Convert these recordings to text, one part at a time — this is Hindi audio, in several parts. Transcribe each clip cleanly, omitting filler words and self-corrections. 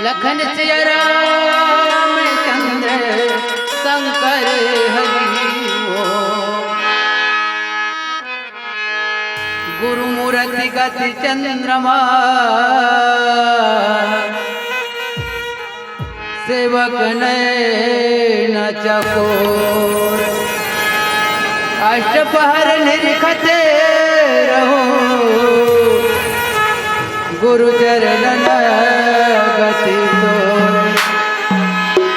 लखन सिया राम चंद्र शंकर हरि ओ। गुरु मूर्ति गति चंद्रमा सेवक नयन चकोर। अष्टपहर निरखते रहो गुरु चरण गति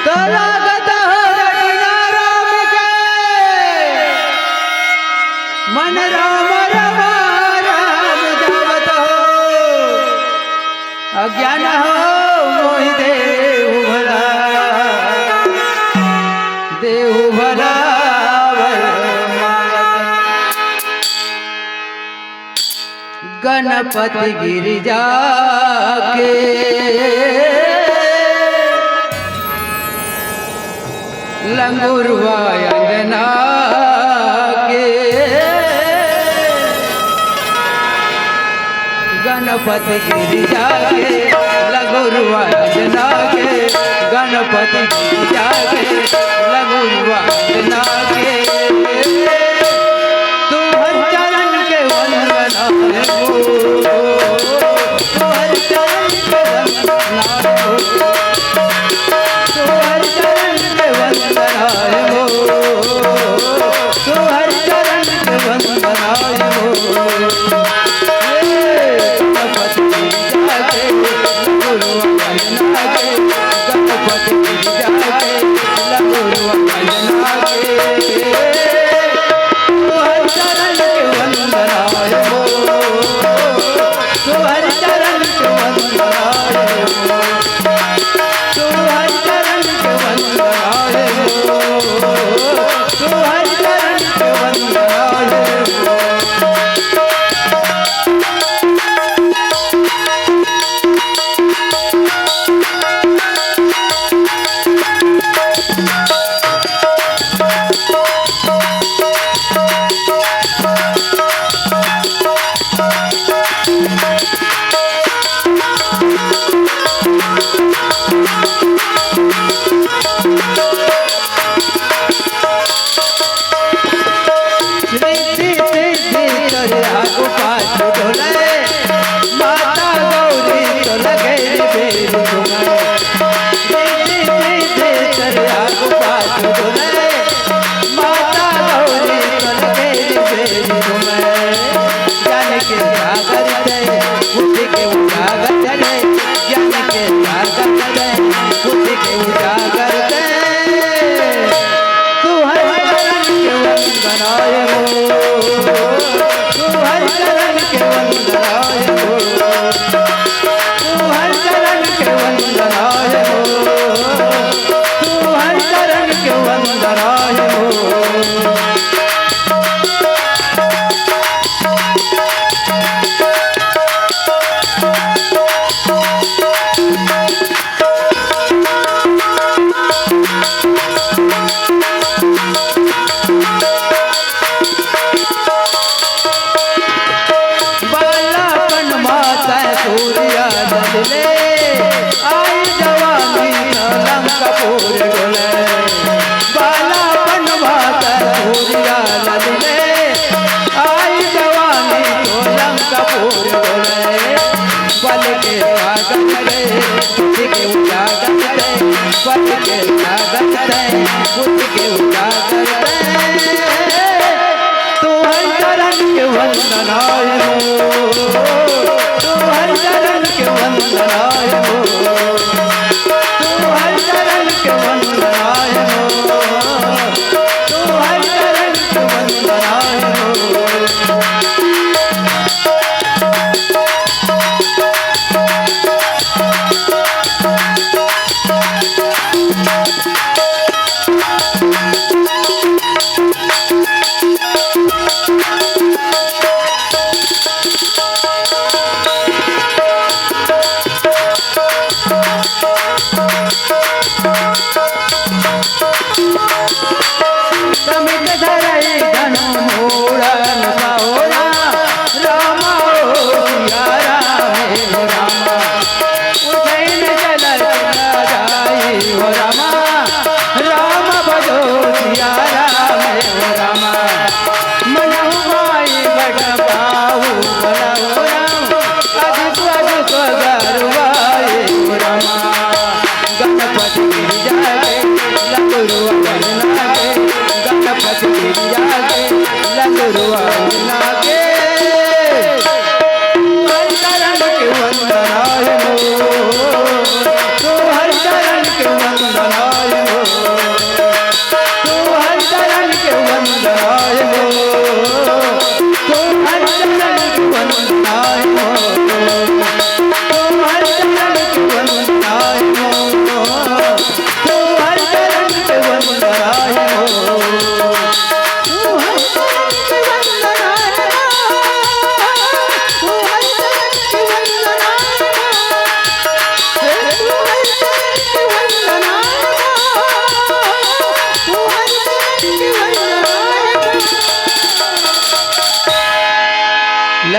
तो लागत हो रटना राम के मन राम रमा राम जावत हो। अज्ञान हो मोहि देहु भला देहु भला गणपति गिरिजा के लंगुरवा अंजना के। गणपति गिरिजा के लंगुरवा अंजना के। गणपति गिरिजा के लंगुरवा अंजना के।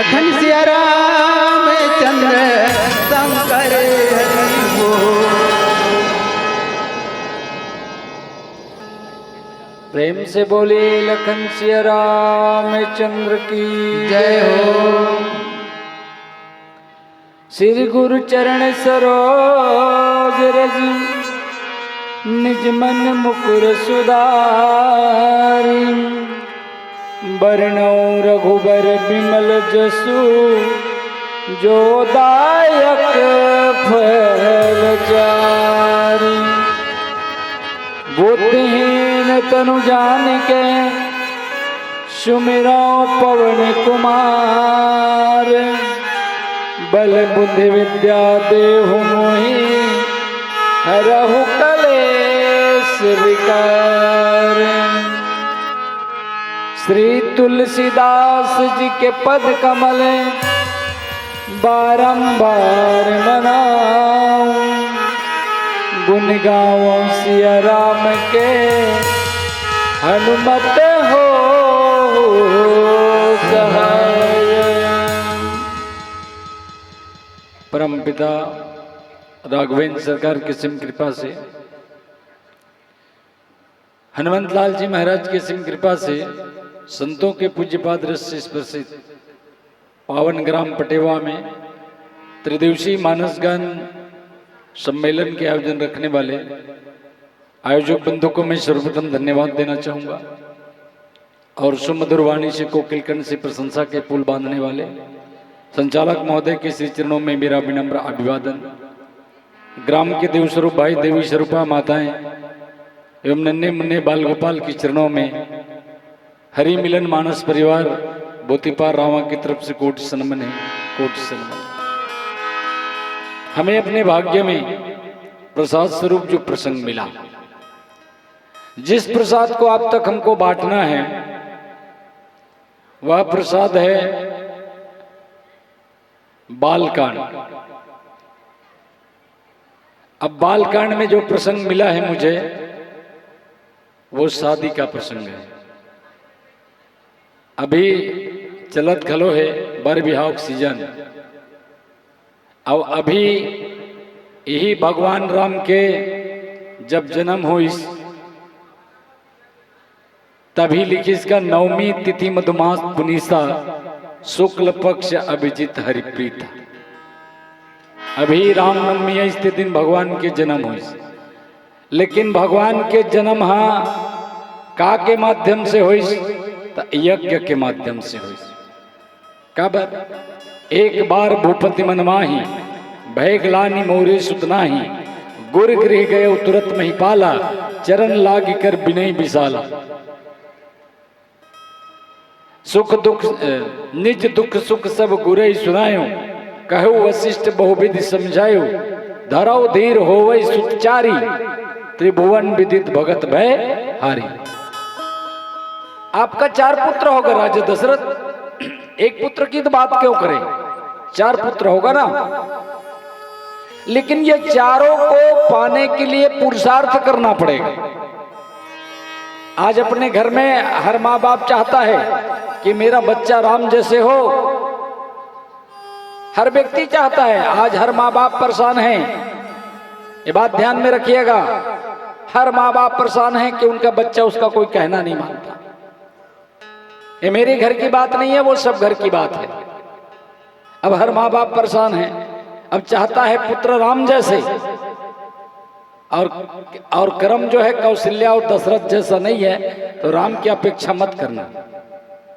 लखन सिया राम चंद्र शंकर हरि बोल। प्रेम से बोले लखन सिया रामचंद्र की जय हो। श्री गुरु चरण सरोज रज निज मन मुकुर सुधारी बरनौ रघुबर बिमल जसु जो दायक फल चारी। बुद्धिहीन तनु जान के सुमिरो पवन कुमार बल बुद्धि विद्या देहु मोहि हरहु कलेश विकार। श्री तुलसीदास जी के पद कमल बारंबार मनाऊं गुण गाओ सिया राम के हनुमत हो सहाय। परमपिता राघवेंद्र सरकार की सिम कृपा से हनुमंत लाल जी महाराज की सिम कृपा से संतों के पूज्यपाद रस से स्पर्शित पावन ग्राम पटेवा में त्रिदिवसीय मानस गान सम्मेलन के आयोजन रखने वाले आयोजक बंधु को मैं सर्वप्रथम धन्यवाद देना चाहूँगा और सुमधुर वाणी से कोकिल कंठ से प्रशंसा के पुल बांधने वाले संचालक महोदय के श्री चरणों में मेरा विनम्र अभिवादन। ग्राम के देव स्वरूप भाई देवी स्वरूपा माताएं एवं नन्हे मुन्ने बाल गोपाल के चरणों में हरि मिलन मानस परिवार बोतीपार रावा की तरफ से कोटि सनमन है, कोटि सनमन। हमें अपने भाग्य में प्रसाद स्वरूप जो प्रसंग मिला, जिस प्रसाद को आप तक हमको बांटना है वह प्रसाद है बालकांड। अब बालकांड में जो प्रसंग मिला है मुझे वो शादी का प्रसंग है। अभी चलत खलो है बर बिहाव सीजन। अब अभी यही भगवान राम के जब जन्म हो इस तभी लिखी इसका नवमी तिथि मधुमास पुनीसा शुक्ल पक्ष अभिजित हरिप्रीत। अभी रामनवमी है इस दिन भगवान के जन्म हुई, लेकिन भगवान के जन्म हाँ का के माध्यम से हुई तो यज्ञ के माध्यम से हुई। कब? एक बार भूपति मनमाही भय ग्लानि मोरे सुतनाही गुर गृह गए तुरंत महिपाला चरण लाग कर बिनय विशाला। सुख दुख निज दुख सुख सब गुरई सुनायो कहु वशिष्ठ बहुविधि समझायो धरौ धीर होवै सुचारी त्रिभुवन विदित भगत भय हारी। आपका 4 पुत्र होगा राजा दशरथ, एक पुत्र की तो बात क्यों करें, 4 पुत्र होगा ना। लेकिन ये चारों को पाने के लिए पुरुषार्थ करना पड़ेगा। आज अपने घर में हर माँ बाप चाहता है कि मेरा बच्चा राम जैसे हो, हर व्यक्ति चाहता है। आज हर माँ बाप परेशान हैं, ये बात ध्यान में रखिएगा। हर माँ बाप परेशान है कि उनका बच्चा उसका कोई कहना नहीं मानता। ये मेरे घर की बात नहीं है, वो सब घर की बात है। अब हर माँ बाप परेशान है, अब चाहता है पुत्र राम जैसे, और कर्म जो है कौशल्या और दशरथ जैसा नहीं है, तो राम की अपेक्षा मत करना।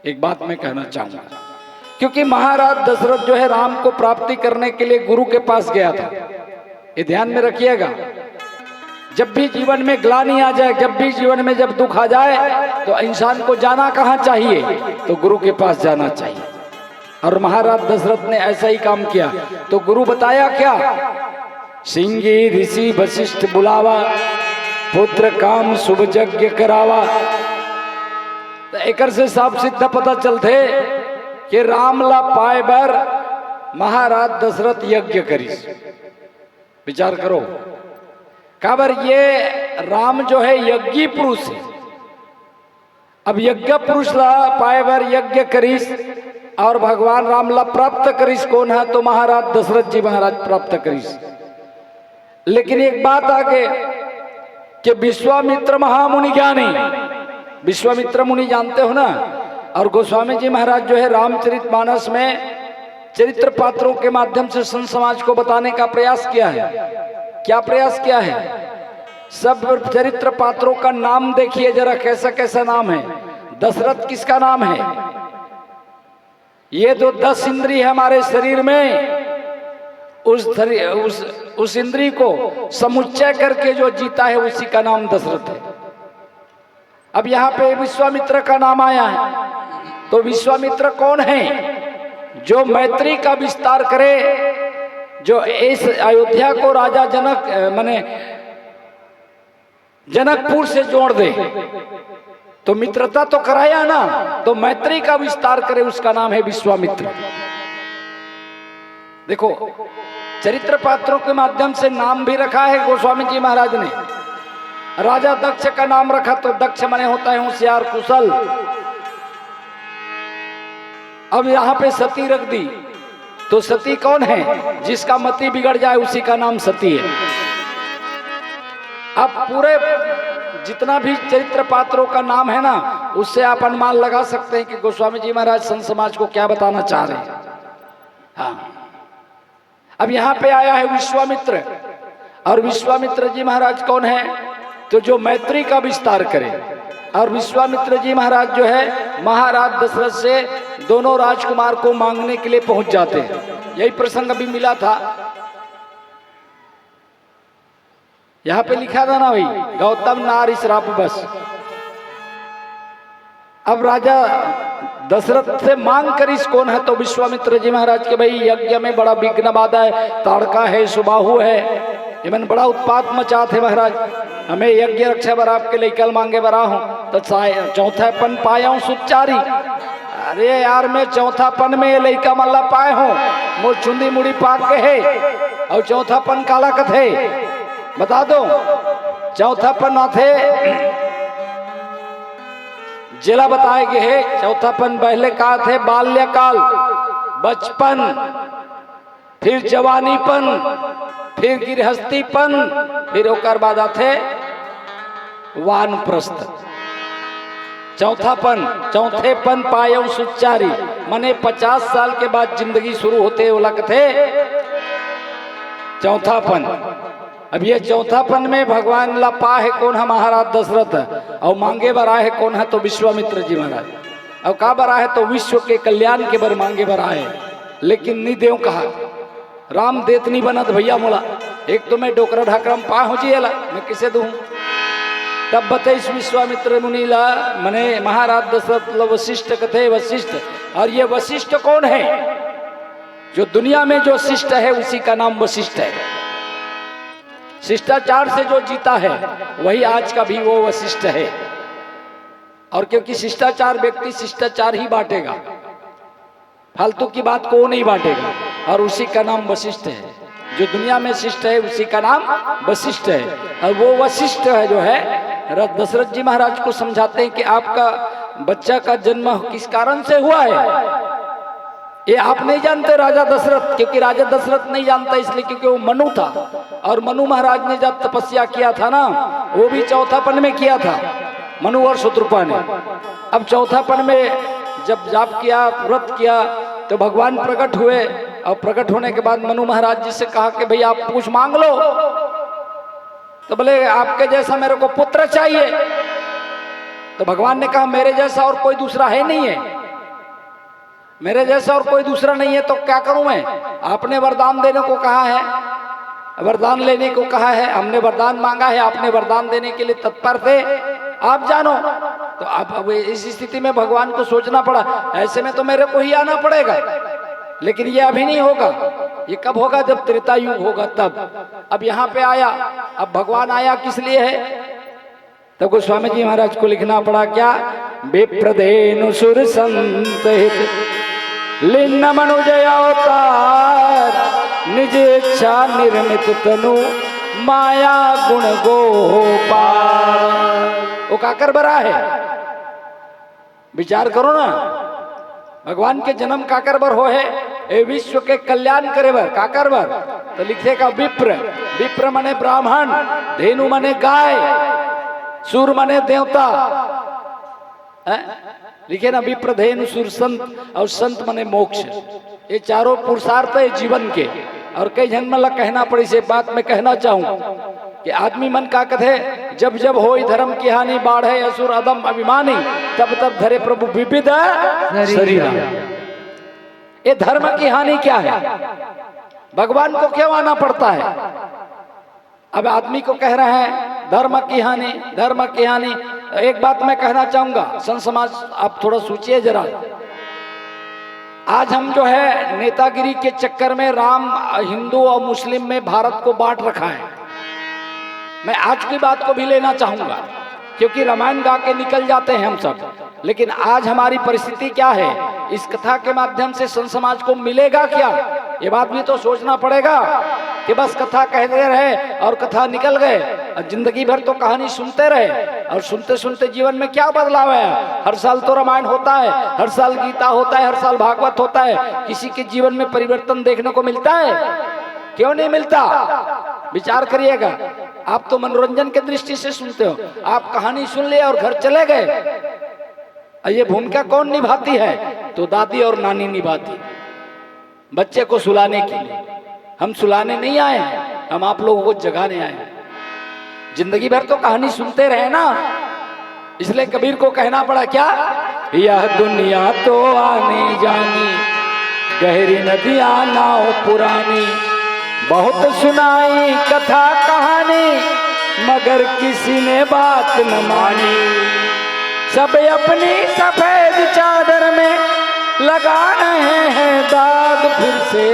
एक बात मैं कहना चाहूंगा, क्योंकि महाराज दशरथ जो है राम को प्राप्ति करने के लिए गुरु के पास गया था। ये ध्यान में रखिएगा। जब भी जीवन में ग्लानि आ जाए, जब भी जीवन में जब दुख आ जाए, तो इंसान को जाना कहाँ चाहिए, तो गुरु के पास जाना चाहिए। और महाराज दशरथ ने ऐसा ही काम किया। तो गुरु बताया क्या, सिंगी ऋषि वशिष्ठ बुलावा पुत्र काम शुभ यज्ञ करावा। तो एक से साफ सिद्ध पता चलते कि रामला पाए बर महाराज दशरथ यज्ञ करी। विचार करो, काबर ये राम जो है यज्ञी पुरुष है। अब यज्ञ पुरुष ला पाए बर यज्ञ करीस और भगवान राम ला प्राप्त करीस कौन है, तो महाराज दशरथ जी महाराज प्राप्त करीस। लेकिन एक बात आगे कि विश्वामित्र महामुनि ज्ञानी, विश्वामित्र मुनि जानते हो ना। और गोस्वामी जी महाराज जो है रामचरितमानस में चरित्र पात्रों के माध्यम से संत समाज को बताने का प्रयास किया है। क्या प्रयास किया है? सब चरित्र पात्रों का नाम देखिए जरा, कैसा कैसा नाम है। दशरथ किसका नाम है? ये जो 10 इंद्रिय है हमारे शरीर में, उस इंद्रिय को समुच्चय करके जो जीता है उसी का नाम दशरथ है। अब यहाँ पे विश्वामित्र का नाम आया है, तो विश्वामित्र कौन है? जो मैत्री का विस्तार करे, जो इस अयोध्या को राजा जनक माने जनकपुर से जोड़ दे। तो मित्रता तो कराया ना, तो मैत्री का विस्तार करे, उसका नाम है विश्वामित्र। देखो चरित्र पात्रों के माध्यम से नाम भी रखा है गोस्वामी जी महाराज ने। राजा दक्ष का नाम रखा, तो दक्ष माने होता है होशियार कुशल। अब यहां पे सती रख दी, तो सती कौन है? जिसका मति बिगड़ जाए उसी का नाम सती है। अब पूरे जितना भी चरित्र पात्रों का नाम है ना, उससे आप अनुमान लगा सकते हैं कि गोस्वामी जी महाराज संत समाज को क्या बताना चाह रहे हैं। हाँ, अब यहाँ पे आया है विश्वामित्र, और विश्वामित्र जी महाराज कौन है? तो जो मैत्री का विस्तार करे। और विश्वामित्र जी महाराज जो है महाराज दशरथ से दोनों राजकुमार को मांगने के लिए पहुंच जाते हैं। यही प्रसंग अभी मिला था, यहाँ पे लिखा था ना भाई, गौतम नारी श्राप बस। अब राजा दशरथ से मांग कर इस कौन है? तो विश्वामित्र जी महाराज के भाई यज्ञ में बड़ा विघ्न बाधा है, ताड़का है, सुबाहु है, ये मैंने बड़ा उत्पात मचा थे महाराज। हमें यज्ञ रक्षा बर आपके लिए कल मांगे बरा हूं, तो चौथापन पाया हूं सुचारी। अरे यार मैं चौथापन में ये लड़का मल्ला पाए हूं, मोर चुंदी मुड़ी पाक के है, और चौथापन काला कथे बता दो। चौथापन थे जिला बताए गए है। चौथापन पहले कहा थे बाल्यकाल, बचपन, फिर जवानीपन, फिर गृहस्थीपन, फिर ओकर बाद आते वानप्रस्थ। चौथापन, चौथेपन पायो सुचारी, माने 50 साल के बाद जिंदगी शुरू होते वो लगते चौथापन। अब ये चौथापन में भगवान लपा है कौन है? महाराज दशरथ। और मांगे बरा है कौन है? तो विश्वामित्र जी महाराज। और का बरा है? तो विश्व के कल्याण के बर मांगे बरा है। लेकिन निदेव कहा राम देत नहीं बनत भैया मोला, एक तो मैं डोकरा ढाकरम पा हो जिएला, मैं किसे दूं? तब बताइस विश्वामित्र मुनि ला मने महाराज दशरथ वशिष्ठ कथे वशिष्ठ। और ये वशिष्ठ कौन है? जो दुनिया में जो शिष्ट है उसी का नाम वशिष्ठ है। शिष्टाचार से जो जीता है वही आज का भी वो वशिष्ठ है। और क्योंकि शिष्टाचार व्यक्ति शिष्टाचार ही बांटेगा, फालतू की बात को नहीं बांटेगा, और उसी का नाम वशिष्ठ है। जो दुनिया में शिष्ट है उसी का नाम वशिष्ठ है। और वो वशिष्ठ है जो है दशरथ जी महाराज को समझाते हैं कि आपका बच्चा का जन्म किस कारण से हुआ है ये आप नहीं जानते राजा दशरथ। क्योंकि राजा दशरथ नहीं जानता इसलिए क्योंकि वो मनु था, और मनु महाराज ने जब तपस्या किया था ना, वो भी चौथापन में किया था, मनु और शत्रुपा ने। अब चौथापन में जब जाप किया, व्रत किया, तो भगवान प्रकट हुए, और प्रकट होने के बाद मनु महाराज जी से कहा कि भाई आप कुछ मांग लो। तो बोले आपके जैसा मेरे को पुत्र चाहिए। तो भगवान ने कहा मेरे जैसा और कोई दूसरा है नहीं है, मेरे जैसा और कोई दूसरा नहीं है, तो क्या करूं मैं? आपने वरदान देने को कहा है, वरदान लेने को कहा है, हमने वरदान मांगा है, आपने वरदान देने के लिए तत्पर थे, आप जानो। तो अब इस स्थिति में भगवान को सोचना पड़ा, ऐसे में तो मेरे को ही आना पड़ेगा, लेकिन ये अभी नहीं होगा। ये कब होगा? जब त्रेता युग होगा तब। अब यहाँ पे आया, अब भगवान आया किस लिए है? तो गोस्वामी जी महाराज को लिखना पड़ा क्या? विप्रधेनु सुर संत हित लिन्न मनुजय अवतार, निज इच्छा निर्मित तनु माया गुण गोपाल। वो काकर बरा है, विचार करो ना। भगवान के जन्म काकर बर हो है, ए विश्व के कल्याण करे बर काकर बर, तो लिखेगा विप्र। विप्र मने ब्राह्मण, धेनु मने गाय, सूर मने देवता, लिखे ना विप्र, धेनु, सूर, संत, और संत मने मोक्ष। ये चारों पुरुषार्थ है जीवन के। और कई जन्म लग कहना पड़ी से बात मैं कहना चाहूं कि आदमी मन का कथे, जब जब होई धर्म की हानि, बाढ़े असुर अदम अभिमानी, तब तब धरे प्रभु विविध शरीरा। ये धर्म की हानि क्या है? भगवान को क्यों आना पड़ता है? अब आदमी को कह रहे हैं धर्म की हानि, धर्म की हानि। एक बात मैं कहना चाहूंगा, संत समाज आप थोड़ा सोचिए जरा। आज हम जो है नेतागिरी के चक्कर में राम, हिंदू और मुस्लिम में भारत को बांट रखा है। मैं आज की बात को भी लेना चाहूंगा, क्योंकि रामायण गा के निकल जाते हैं हम सब, लेकिन आज हमारी परिस्थिति क्या है? इस कथा के माध्यम से संत समाज को मिलेगा क्या? ये बात भी तो सोचना पड़ेगा कि बस कथा कहते रहे और कथा निकल गए, और जिंदगी भर तो कहानी सुनते रहे, और सुनते सुनते जीवन में क्या बदलाव है? हर साल तो रामायण होता है, हर साल गीता होता है, हर साल भागवत होता है, किसी के जीवन में परिवर्तन देखने को मिलता है? क्यों नहीं मिलता? विचार करिएगा। आप तो मनोरंजन के दृष्टि से सुनते हो, आप कहानी सुन लिए और घर चले गए। ये भूमिका कौन निभाती है? तो दादी और नानी निभाती, बच्चे को सुलाने के लिए। हम सुलाने नहीं आए हैं, हम आप लोगों को जगाने आए हैं। जिंदगी भर तो कहानी सुनते रहे ना, इसलिए कबीर को कहना पड़ा क्या? यह दुनिया तो आने जानी, गहरी नदियां नाव पुरानी, बहुत सुनाई कथा कहानी, मगर किसी ने बात न मानी। सब अपनी सफेद चादर में लगा रहे हैं दाग, फिर से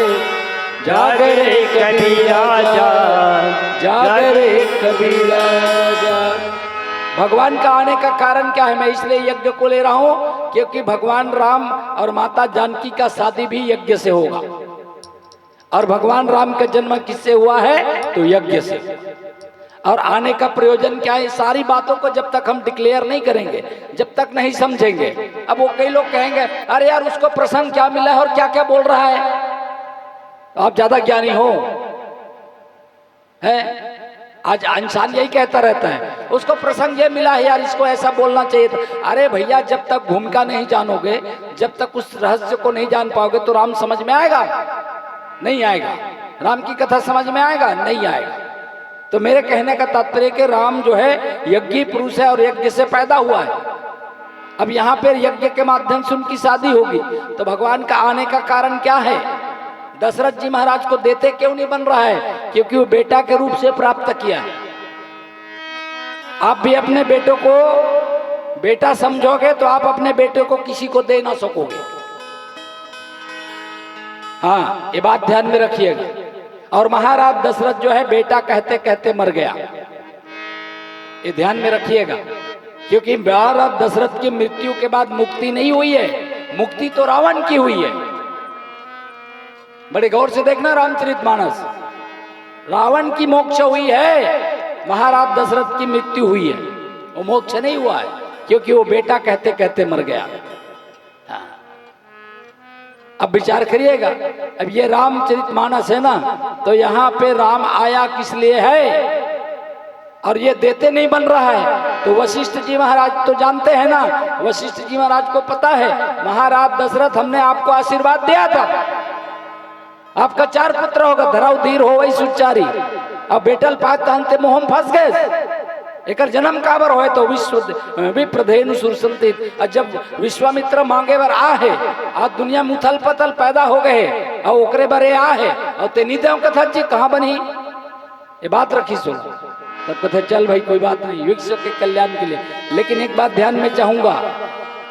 जाग रे कबीरा जाग, जाग रे कबीरा जाग। भगवान का आने का कारण क्या है? मैं इसलिए यज्ञ को ले रहा हूं क्योंकि भगवान राम और माता जानकी का शादी भी यज्ञ से होगा, और भगवान राम का जन्म किससे हुआ है? तो यज्ञ से। और आने का प्रयोजन क्या है? सारी बातों को जब तक हम डिक्लेयर नहीं करेंगे, जब तक नहीं समझेंगे। अब वो कई लोग कहेंगे अरे यार उसको प्रसंग क्या मिला है और क्या क्या बोल रहा है, आप ज्यादा ज्ञानी हो है। आज इंसान यही कहता रहता है उसको प्रसंग ये मिला है यार, इसको ऐसा बोलना चाहिए था। अरे भैया, जब तक भूमिका नहीं जानोगे, जब तक उस रहस्य को नहीं जान पाओगे, तो राम समझ में आएगा? नहीं आएगा। राम की कथा समझ में आएगा? नहीं आएगा। तो मेरे कहने का तात्पर्य कि राम जो है यज्ञी पुरुष है और यज्ञ से पैदा हुआ है। अब यहाँ पर यज्ञ के माध्यम से उनकी शादी होगी, तो भगवान का आने का कारण क्या है? दशरथ जी महाराज को देते क्यों नहीं बन रहा है? क्योंकि वो बेटा के रूप से प्राप्त किया है। आप भी अपने बेटों को बेटा समझोगे तो आप अपने बेटे को किसी को दे ना सकोगे। हाँ, ये बात ध्यान में रखिएगा। और महाराज दशरथ जो है बेटा कहते कहते मर गया, ये ध्यान में रखिएगा। क्योंकि महाराज दशरथ की मृत्यु के बाद मुक्ति नहीं हुई है, मुक्ति तो रावण की हुई है। बड़े गौर से देखना रामचरितमानस, रावण की मोक्ष हुई है, महाराज दशरथ की मृत्यु हुई है, वो मोक्ष नहीं हुआ है, क्योंकि वो बेटा कहते कहते मर गया। हाँ। अब विचार करिएगा, अब ये रामचरितमानस है ना, तो यहाँ पे राम आया किस लिए है? और ये देते नहीं बन रहा है। तो वशिष्ठ जी महाराज तो जानते हैं ना, वशिष्ठ जी महाराज को पता है महाराज दशरथ हमने आपको आशीर्वाद दिया था, आपका 4 पुत्र होगा, धराव धीर हो वही सुचारी। अब बेटल पात तहनते मोहम फंस गए, एक जन्म काबर होए तो विप्रधेनु सुरसंतित। जब विश्वामित्र मांगे बर आ है, आज दुनिया में उथल पथल पैदा हो गए, और ओकरे बरे आ है, और तेनी देव कथा जी कहाँ बनी, ये बात रखी सुन। तब कथे चल भाई कोई बात नहीं, विश्व के कल्याण के लिए। लेकिन एक बात ध्यान में चाहूंगा,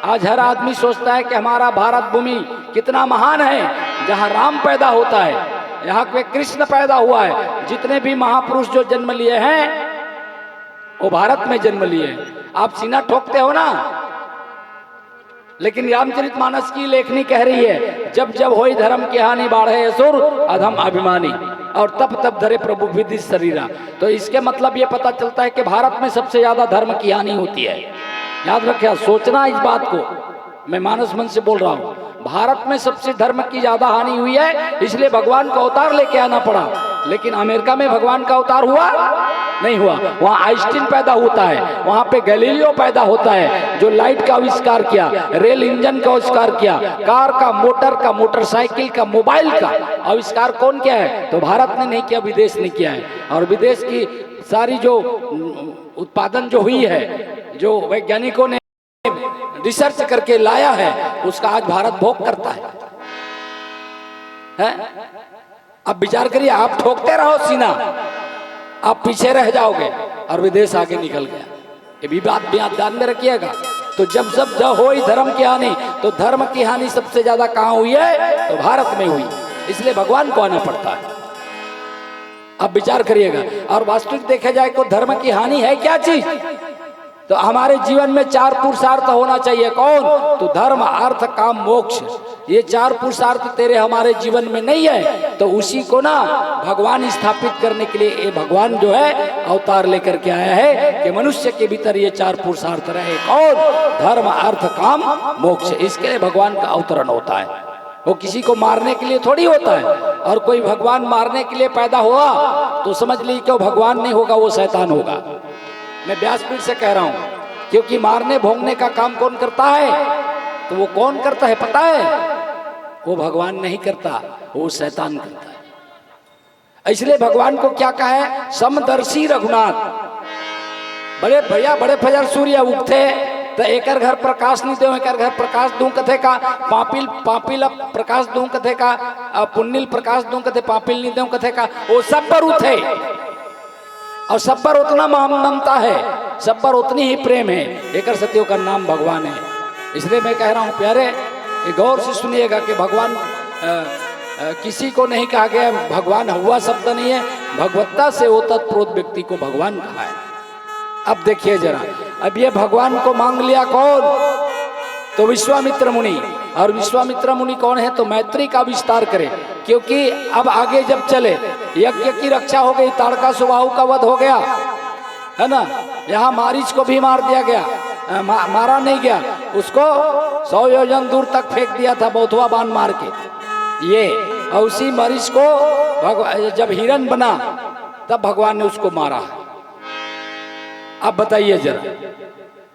आज हर आदमी सोचता है कि हमारा भारत भूमि कितना महान है, जहाँ राम पैदा होता है, यहाँ पे कृष्ण पैदा हुआ है। जितने भी महापुरुष जो जन्म लिए हैं वो भारत में जन्म लिए हैं। आप सीना ठोकते हो ना, लेकिन रामचरितमानस की लेखनी कह रही है जब जब होई धर्म की हानि, बाढ़े असुर अधम अभिमानी, और तब तब धरे प्रभु विधि शरीरा। तो इसके मतलब ये पता चलता है कि भारत में सबसे ज्यादा धर्म की हानि होती है। याद रखिए, सोचना इस बात को, मैं मानस मन से बोल रहा हूँ। भारत में सबसे धर्म की ज्यादा हानि हुई है, इसलिए भगवान का अवतार लेके आना पड़ा। लेकिन अमेरिका में भगवान का अवतार हुआ नहीं हुआ। वहाँ आइंस्टीन पैदा होता है, वहाँ पे गैलीलियो पैदा होता है जो लाइट का आविष्कार किया, रेल इंजन का आविष्कार किया, कार का, मोटर का, मोटरसाइकिल का, मोबाइल का आविष्कार कौन किया है? तो भारत ने नहीं किया, विदेश ने किया है। और विदेश की सारी जो उत्पादन जो हुई है, जो वैज्ञानिकों ने रिसर्च करके लाया है, उसका आज भारत भोग करता है? अब विचार करिए, आप ठोकते रहो सीना, आप पीछे रह जाओगे और विदेश आगे निकल गया। ये भी बात ध्यान में रखिएगा। तो जब हो धर्म की हानि, तो धर्म की हानि सबसे ज्यादा कहाँ हुई है? तो भारत में हुई। इसलिए भगवान को आना पड़ता है। अब विचार करिएगा। और वास्तविक देखा जाए तो धर्म की हानि है क्या चीज? तो हमारे जीवन में 4 पुरुषार्थ होना चाहिए। कौन? तो धर्म, अर्थ, काम, मोक्ष। ये 4 पुरुषार्थ तेरे हमारे जीवन में नहीं है, तो उसी को ना भगवान स्थापित करने के लिए ये भगवान जो है अवतार लेकर के आया है कि मनुष्य के भीतर ये 4 पुरुषार्थ रहे। कौन? धर्म, अर्थ, काम, मोक्ष। इसके लिए भगवान का अवतरण होता है। वो किसी को मारने के लिए थोड़ी होता है। और कोई भगवान मारने के लिए पैदा हुआ तो समझ ली क्यों भगवान नहीं होगा, वो शैतान होगा। मैं व्यासपीठ से कह रहा हूं, क्योंकि मारने भोंगने का काम कौन करता है? तो वो कौन करता है पता है? वो भगवान नहीं करता, वो शैतान करता है। इसलिए भगवान को क्या कहा है? समदर्शी रघुनाथ। बड़े भैया बड़े फजर सूर्य उगते तो एकर घर प्रकाश नहीं दो, एकर घर प्रकाश दूं कथे का, पापिल प्रकाश दूं कथे का, पुण्यिल प्रकाश दूं कथे, पापिल नहीं दूं कथे का। वो सब पर उठे और सब पर उतना ममता है, सब पर उतनी ही प्रेम है। एकर सत्यों का नाम भगवान है। इसलिए मैं कह रहा हूं प्यारे, गौर से सुनिएगा कि भगवान किसी को नहीं कहा गया भगवान हुआ शब्द नहीं है, भगवत्ता से वो तत्प्रोत व्यक्ति को भगवान कहा है। अब देखिए जरा, अब ये भगवान को मांग लिया कौन? तो विश्वामित्र मुनि। और विश्वामित्र मुनि कौन है? तो मैत्री का विस्तार करे। क्योंकि अब आगे जब चले, यज्ञ की रक्षा हो गई, ताड़का सुबाहु का वध हो गया, है ना। यहाँ मारीच को भी मार दिया गया, मारा नहीं गया, उसको 100 योजन दूर तक फेंक दिया था बौथवा बाण मार के। ये और उसी मरीच को जब हिरण बना तब भगवान ने उसको मारा। अब बताइए जरा,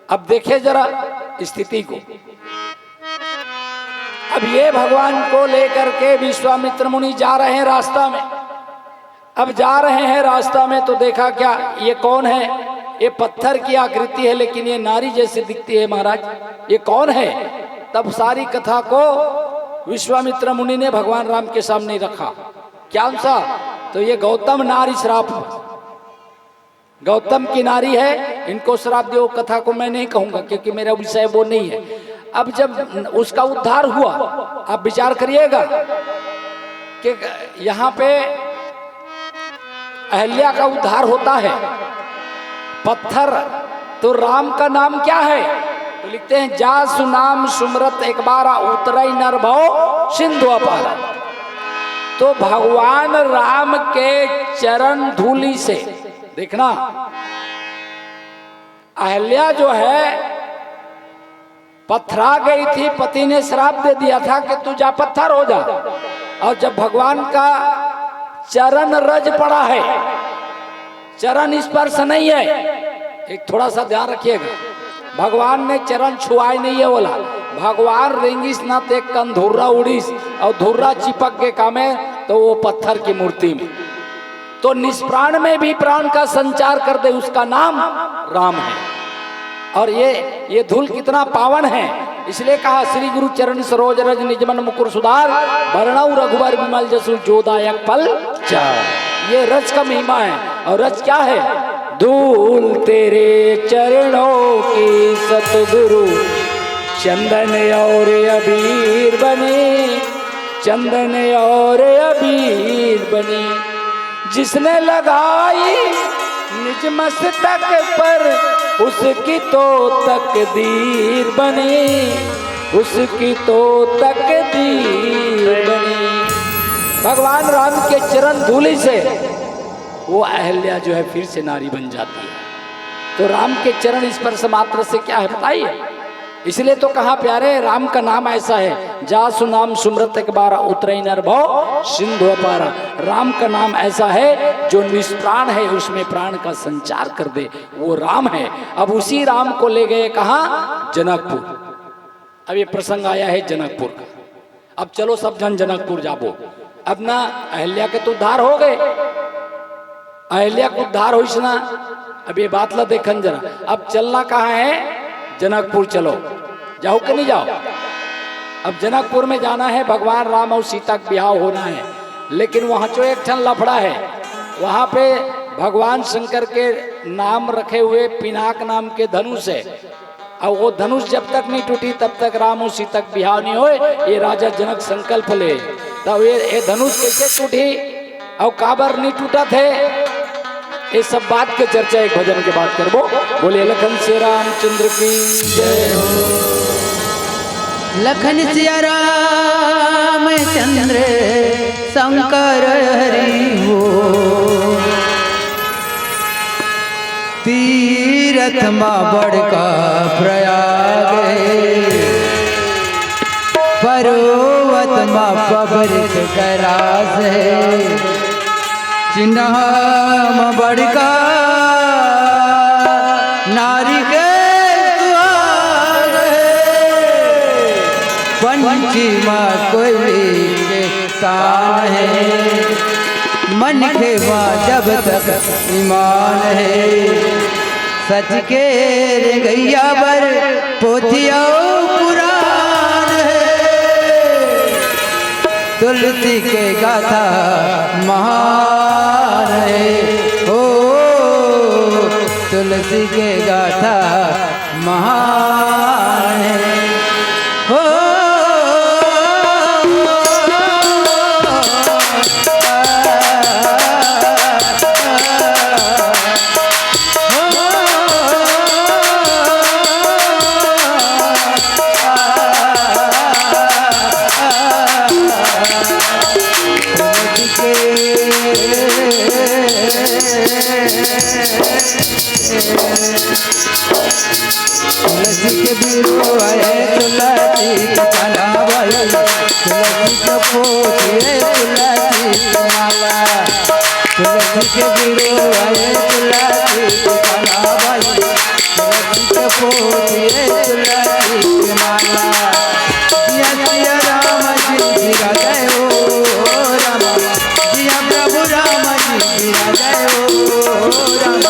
अब देखिए जरा स्थिति को। अब ये भगवान को लेकर के विश्वामित्र मुनि जा रहे हैं रास्ता में। अब जा रहे हैं रास्ता में तो देखा क्या, ये कौन है? ये पत्थर की आकृति है लेकिन ये नारी जैसी दिखती है महाराज, ये कौन है? तब सारी कथा को विश्वामित्र मुनि ने भगवान राम के सामने रखा। क्या सा? तो ये गौतम नारी श्राप, गौतम की नारी है, इनको श्राप दो। कथा को मैं नहीं कहूंगा क्योंकि मेरा विषय वो नहीं है। अब जब उसका उद्धार हुआ, आप विचार करिएगा कि यहाँ पे अहल्या का उद्धार होता है। पत्थर, तो राम का नाम क्या है? तो लिखते हैं जा सुनाम सुमरत एक बारा उतरई नर भव सिंधु अपारा। तो भगवान राम के चरण धूलि से देखना, अहल्या जो है पत्थरा गई थी, पति ने श्राप दे दिया था कि तू जा पत्थर हो जा। और जब भगवान का चरण रज पड़ा है, चरण स्पर्श नहीं है, एक थोड़ा सा ध्यान रखिएगा, भगवान ने चरण छुआए नहीं है बोला। भगवान रेंगिस ना ते कंधुर्रा उड़ीस और धुर्रा चिपक के कामे तो वो पत्थर की मूर्ति में, तो निष्प्राण में भी प्राण का संचार कर दे, उसका नाम राम है। और ये धूल कितना पावन है, इसलिए कहा श्री गुरु चरण सरोज रज निजमन मुकुर सुधार वर्णव रघुबर विमल जसु जोदायक पल चार। ये रज का महिमा है। और रज क्या है? धूल तेरे चरणों की सतगुरु चंदन और अबीर बने, चंदन और अबीर बने, जिसने लगाई निज मस्तक पर उसकी तो तकदीर बनी, उसकी तो तकदीर बनी। भगवान राम के चरण धूलि से वो अहल्या जो है फिर से नारी बन जाती है। तो राम के चरण स्पर्श मात्र से क्या है बताइए? इसलिए तो कहा प्यारे राम का नाम ऐसा है, जासु नाम सुमृत एक बार उतरे नर भव सिंधु अपारा। राम का नाम ऐसा है जो निष्प्राण है, उसमें प्राण का संचार कर दे, वो राम है। अब उसी राम को ले गए कहाँ? जनकपुर। अब ये प्रसंग आया है जनकपुर का। अब चलो सब जन जनकपुर जाबो। अब ना अहिल्या के तो उद्धार हो गए, अहिल्या को उद्धार हो ना। अब ये बात ला देखन जरा, अब चलना कहाँ है? जनकपुर चलो, जाओ कि नहीं जाओ? अब जनकपुर में जाना है, भगवान राम और सीता का ब्याह होना है। लेकिन वहां जो एक ठन लफड़ा है, वहां पे भगवान शंकर के नाम रखे हुए पिनाक नाम के धनुष है। अब वो धनुष जब तक नहीं टूटी तब तक राम और सीता का ब्याह नहीं होए। ये राजा जनक संकल्प ले, तब ये धनुष कैसे टूटी और काबर नहीं टूटा थे, ये सब बात के चर्चा एक भजन के बाद करबो। बोले लखन से रामचंद्र की जय हो। लखन सिया रामचंद्र शंकर हरि हो। तीरथ माँ बड़का प्रयाग पर्वत माँ पबरित करास है। चिन्ह बड़का नारी के द्वार पंची माँ कोयली के तान है। मन के माँ जब तक ईमान है। सच के रे गैया बर पोथिया पुराण है। तुलसी के गाथा महान है। ओ तुलसी के गाथा महान है। ओ तुलसी के बिरो आए तुलसी के तना भाई। तुलसी के पोथिए तुलसी के माला। तुलसी के बिरो आए तुलसी के तना भाई। तुलसी के पोथिए तुलसी के माला। जिया जिया राम जी जय हो राम। जिया प्रभु राम जी जय हो राम।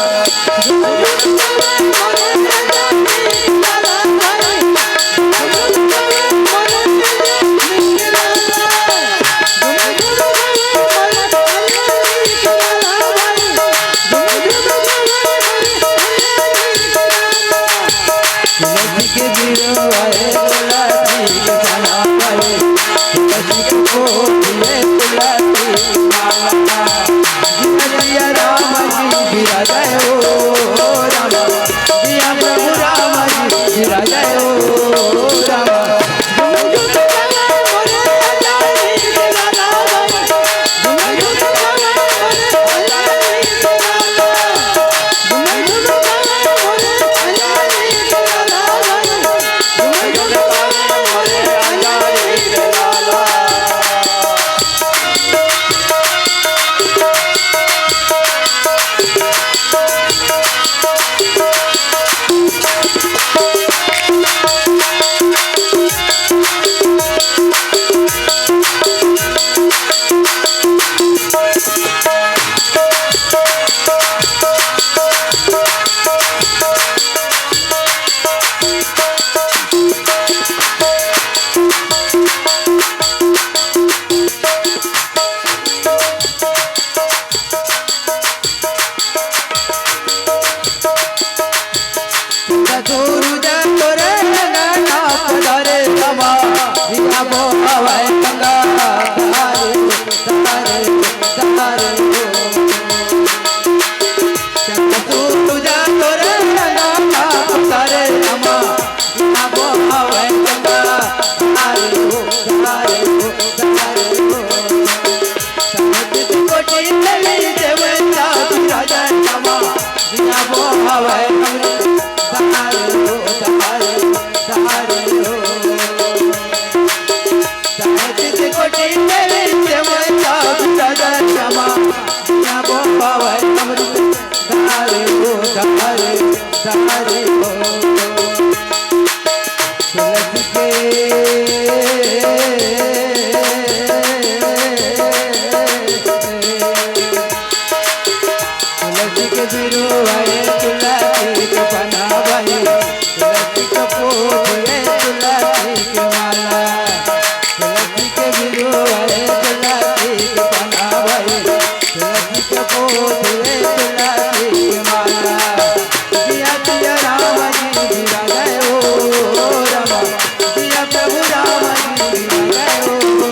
सहारे सहारे सहारे हो तुलसी के बिरु आए तुलसी के बना भाई तुलसी के पोथिए तुलसी के माला तुलसी के बिरु आए तुलसी के बना भाई तुलसी के पोथिए तुलसी के माला जिया जिया राम जी विराजय ओ रामा जिया प्रभु राम जी विराजय ओ रामा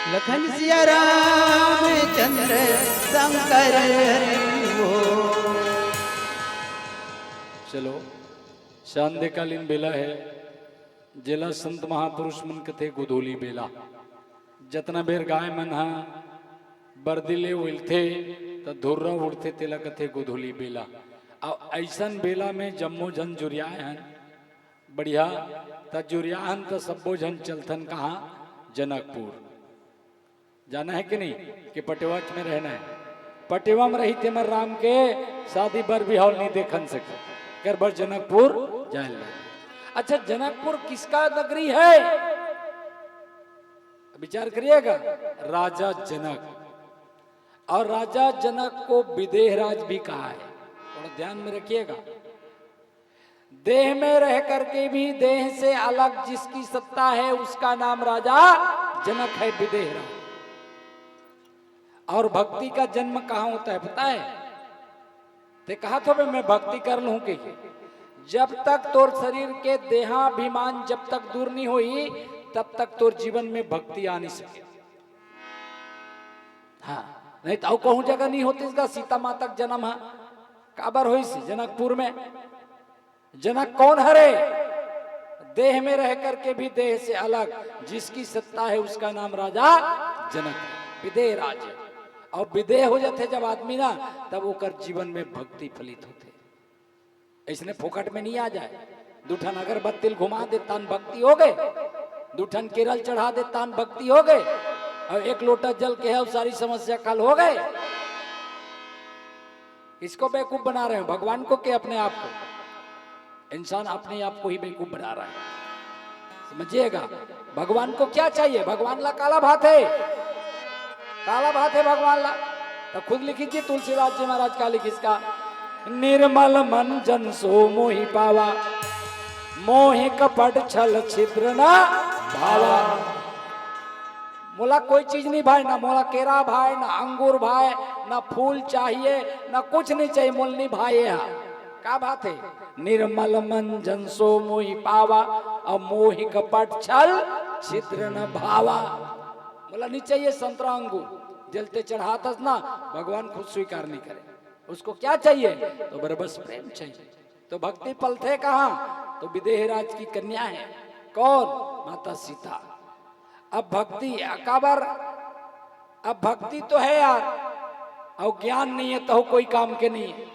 लखन सिया राम चंद्र शंकर हो। चलो शांतिकालीन बेला है जेला संत महापुरुष मन कथे गोधोली बेला जतना बेर गाय मन हा बरदिले उलथे त धुर्रा उड़थे तेला कथे गोधोली बेला। अब ऐसन बेला में जम्मो जन जुरियाए हन बढ़िया त जुरियाहन त सब्बो जन चलथन कहाँ जनकपुर। जाना है कि नहीं कि पटेवाच में रहना है। पटेवा में रही थे मर राम के शादी बर बिहाव नहीं देखन सके कर बर जनकपुर जाए। अच्छा जनकपुर किसका नगरी है विचार करिएगा। राजा जनक और राजा जनक को विदेह राज भी कहा है थोड़ा ध्यान में रखिएगा। देह में रह करके भी देह से अलग जिसकी सत्ता है उसका नाम राजा जनक है विदेह राज। और भक्ति का जन्म कहाँ होता है पता है। ते कहा तो मैं भक्ति कर लूं कि जब तक तोर शरीर के देहाभिमान जब तक दूर नहीं हुई तब तक तोर जीवन में भक्ति आ नहीं सके। हाँ नहीं तो कहूं जगह नहीं होती इसका सीता माता का जन्म है काबर हुई सी जनकपुर में। जनक कौन हरे देह में रह करके भी देह से अलग जिसकी सत्ता है उसका नाम राजा जनक विदेह राज। और विदेह हो जाते जब आदमी ना तब ओकर जीवन में भक्ति फलित होते। इसने फोकट में नहीं आ जाए। दूठन अगरबत्ती घुमा दे तान भक्ति हो गए, दूठन केरल चढ़ा दे तान भक्ति हो गए, और एक लोटा जल के है सारी समस्या कल हो गए। इसको बेवकूफ बना रहे हैं भगवान को के अपने आप को। इंसान अपने आप को ही बेवकूफ बना रहा है समझिएगा। भगवान को क्या चाहिए। भगवान ला काला भात है, काला भात है भगवान ला। तो खुद लिखीजिए तुलसीदास जी महाराज का लिखी इसका। निर्मल मन जन सो मोहि पावा मोहि कपट छल छिद्र न भावा। मोला कोई चीज नहीं भाई, ना मोला केरा भाई, ना अंगूर भाई, ना फूल चाहिए, ना कुछ नहीं चाहिए, मोल नहीं भाई है। क्या बात है। निर्मल मन जन सो मोहि पावा और मोहि कपट छल छिद्र न भावा। बोला नहीं चाहिए संतरा अंगूर जलते चढ़ातस ना भगवान खुद स्वीकार नहीं करे। उसको क्या चाहिए तो बरबस प्रेम चाहिए। तो भक्ति पलथे कहाँ तो विदेह राज की कन्या है कौन माता सीता। अब भक्ति अकाबर अब भक्ति तो है यार, और ज्ञान नहीं है तो कोई काम के नहीं है।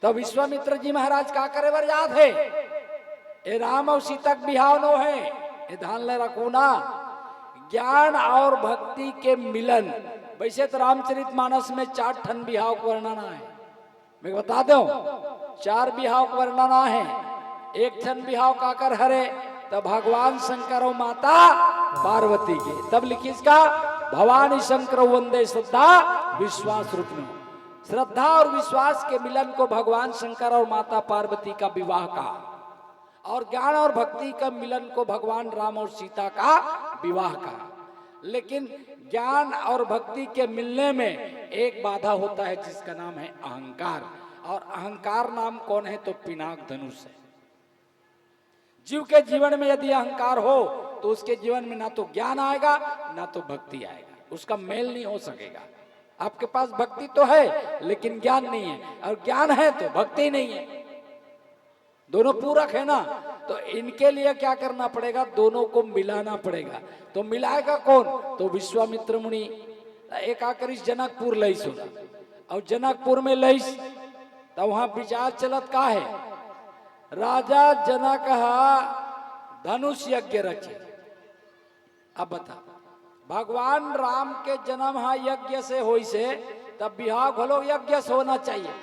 तो विश्वामित्र जी महाराज का करे बर याद है, ये राम और सीता के बिहाव नो है, ये ध्यान ले रखो ना। ज्ञान और भक्ति के मिलन, वैसे तो रामचरितमानस में 4 ठन बिहाव को वर्णना है, मैं बता दूं 4 बिहाव को वर्णना है। एक ठन बिहाव काकर हरे, तब भगवान शंकर और माता पार्वती के, तब लिखी इसका भवानी शंकर वंदे श्रद्धा विश्वास रूपनो। श्रद्धा और विश्वास के मिलन को भगवान शंकर और माता पार्वती का विवाह का, और ज्ञान और भक्ति का मिलन को भगवान राम और सीता का विवाह का। लेकिन ज्ञान और भक्ति के मिलने में एक बाधा होता है जिसका नाम है अहंकार, और अहंकार नाम कौन है तो पिनाक धनुष है। जीव के जीवन में यदि अहंकार हो तो उसके जीवन में ना तो ज्ञान आएगा ना तो भक्ति आएगा, उसका मेल नहीं हो सकेगा। आपके पास भक्ति तो है लेकिन ज्ञान नहीं है, और ज्ञान है तो भक्ति नहीं है, दोनों पूरक है ना। तो इनके लिए क्या करना पड़ेगा, दोनों को मिलाना पड़ेगा। तो मिलाएगा कौन, तो विश्वामित्र मुनि। एक आकर इस जनकपुर लईस होगा, और जनकपुर में लईस तो वहां विचार चलत का है, राजा जनक धनुष यज्ञ रचे। अब बता, भगवान राम के जन्म यज्ञ से होई से, तब बिहाव घलो यज्ञ से होना चाहिए।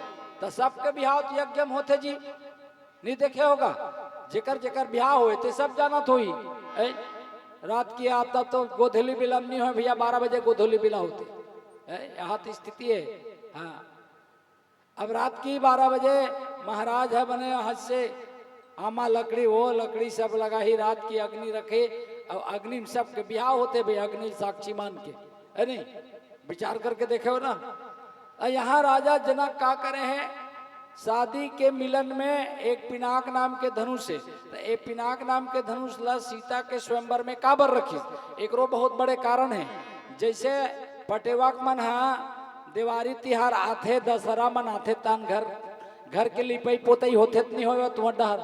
तो सबके बिहाव तो यज्ञ में होते जी, नहीं देखे होगा, जेकर जेकर ब्याह हुए थे सब जानत होई। रात की आता तो गोधूली बिलम नहीं हो भैया, 12 बजे गोधूली बिला होते, यहाँ तो स्थिति है। हाँ, अब रात की 12 बजे महाराज है बने हाथ से आमा लकड़ी वो लकड़ी सब लगा ही, रात की अग्नि रखे, और अग्नि में सबके ब्याह होते भाई, अग्नि साक्षी मान के, है नहीं, विचार करके देखे हो ना। यहाँ राजा जनक का करे हैं, शादी के मिलन में एक पिनाक नाम के धनुष है, तो एक पिनाक नाम के धनुष ला सीता के स्वयंवर में काबर रखी, एक रो बहुत बड़े कारण है। जैसे पटेवाक मन दिवारी तिहार आथे, दशहरा मन आथे, तान घर घर के लिपाई पोतई होते नहीं हो, तुम डर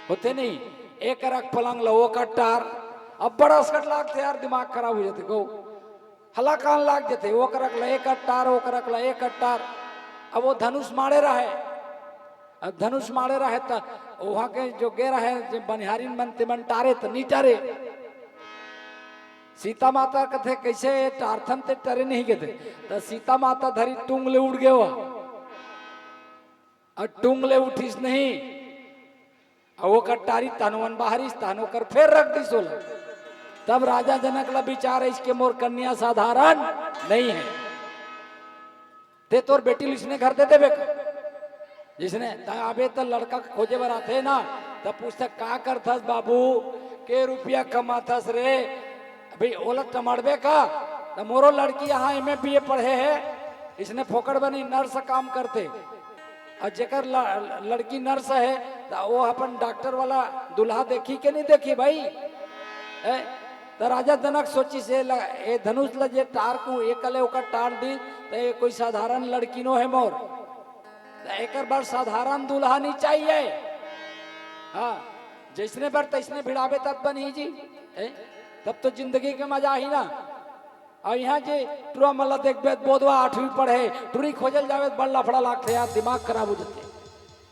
होते नहीं। एक रख पलंग लो वो कट्टार, अब बड़ा असकट लागते यार, दिमाग खराब हो जाते, गो हला कान लाग जाते, वो करक ला एक कट्टार, वो करक ला एक कट्टार। अब वो धनुष मारे रहे, अब धनुष मारे रहे तो वहां के जो गे रहे जो बनिहारी बनते मन टारे तो नहीं टारे। सीता माता कथे कैसे टारथन ते टरे नहीं गए, तो सीता माता धरी टूंगले उड़ गए, और टूंगले उठीस नहीं, और वो कट्टारी तानुवन बाहरी तानो कर फिर रख दी सोल। तब राजा जनक ला विचार, इसके मोर कन्या साधारण नहीं है, ते तोर बेटी लिसने घर दे देवे, जिसने आबे तो लड़का खोजे बर आते ना, तब पूछता का करथस बाबू, के रुपया कमाथस रे, भाई ओला टमड़बे का, तो मोरो लड़की यहाँ एमए बीए पढ़े है, इसने फोकड़ बनी नर्स काम करते, और जेकर लड़की नर्स है तो वो अपन डॉक्टर वाला दुल्हा देखी के नहीं देखी भाई। तो राजा जनक सोची से ए धनुष लजे टार को एकले ओकर टार दी, तो ये कोई साधारण लड़की नो है मोर, तो एक बार साधारण दुल्हा नहीं चाहिए। हाँ, जैसने बार तैसने भिड़ावे तब बनी जी, तब तो जिंदगी के मजा ही ना। और यहाँ जे टुरा मल्ला देखबे बोधवा 8वीं पढ़े, टुरी खोजल जावे बड़ लफड़ा लागते यार, दिमाग खराब हो जाते।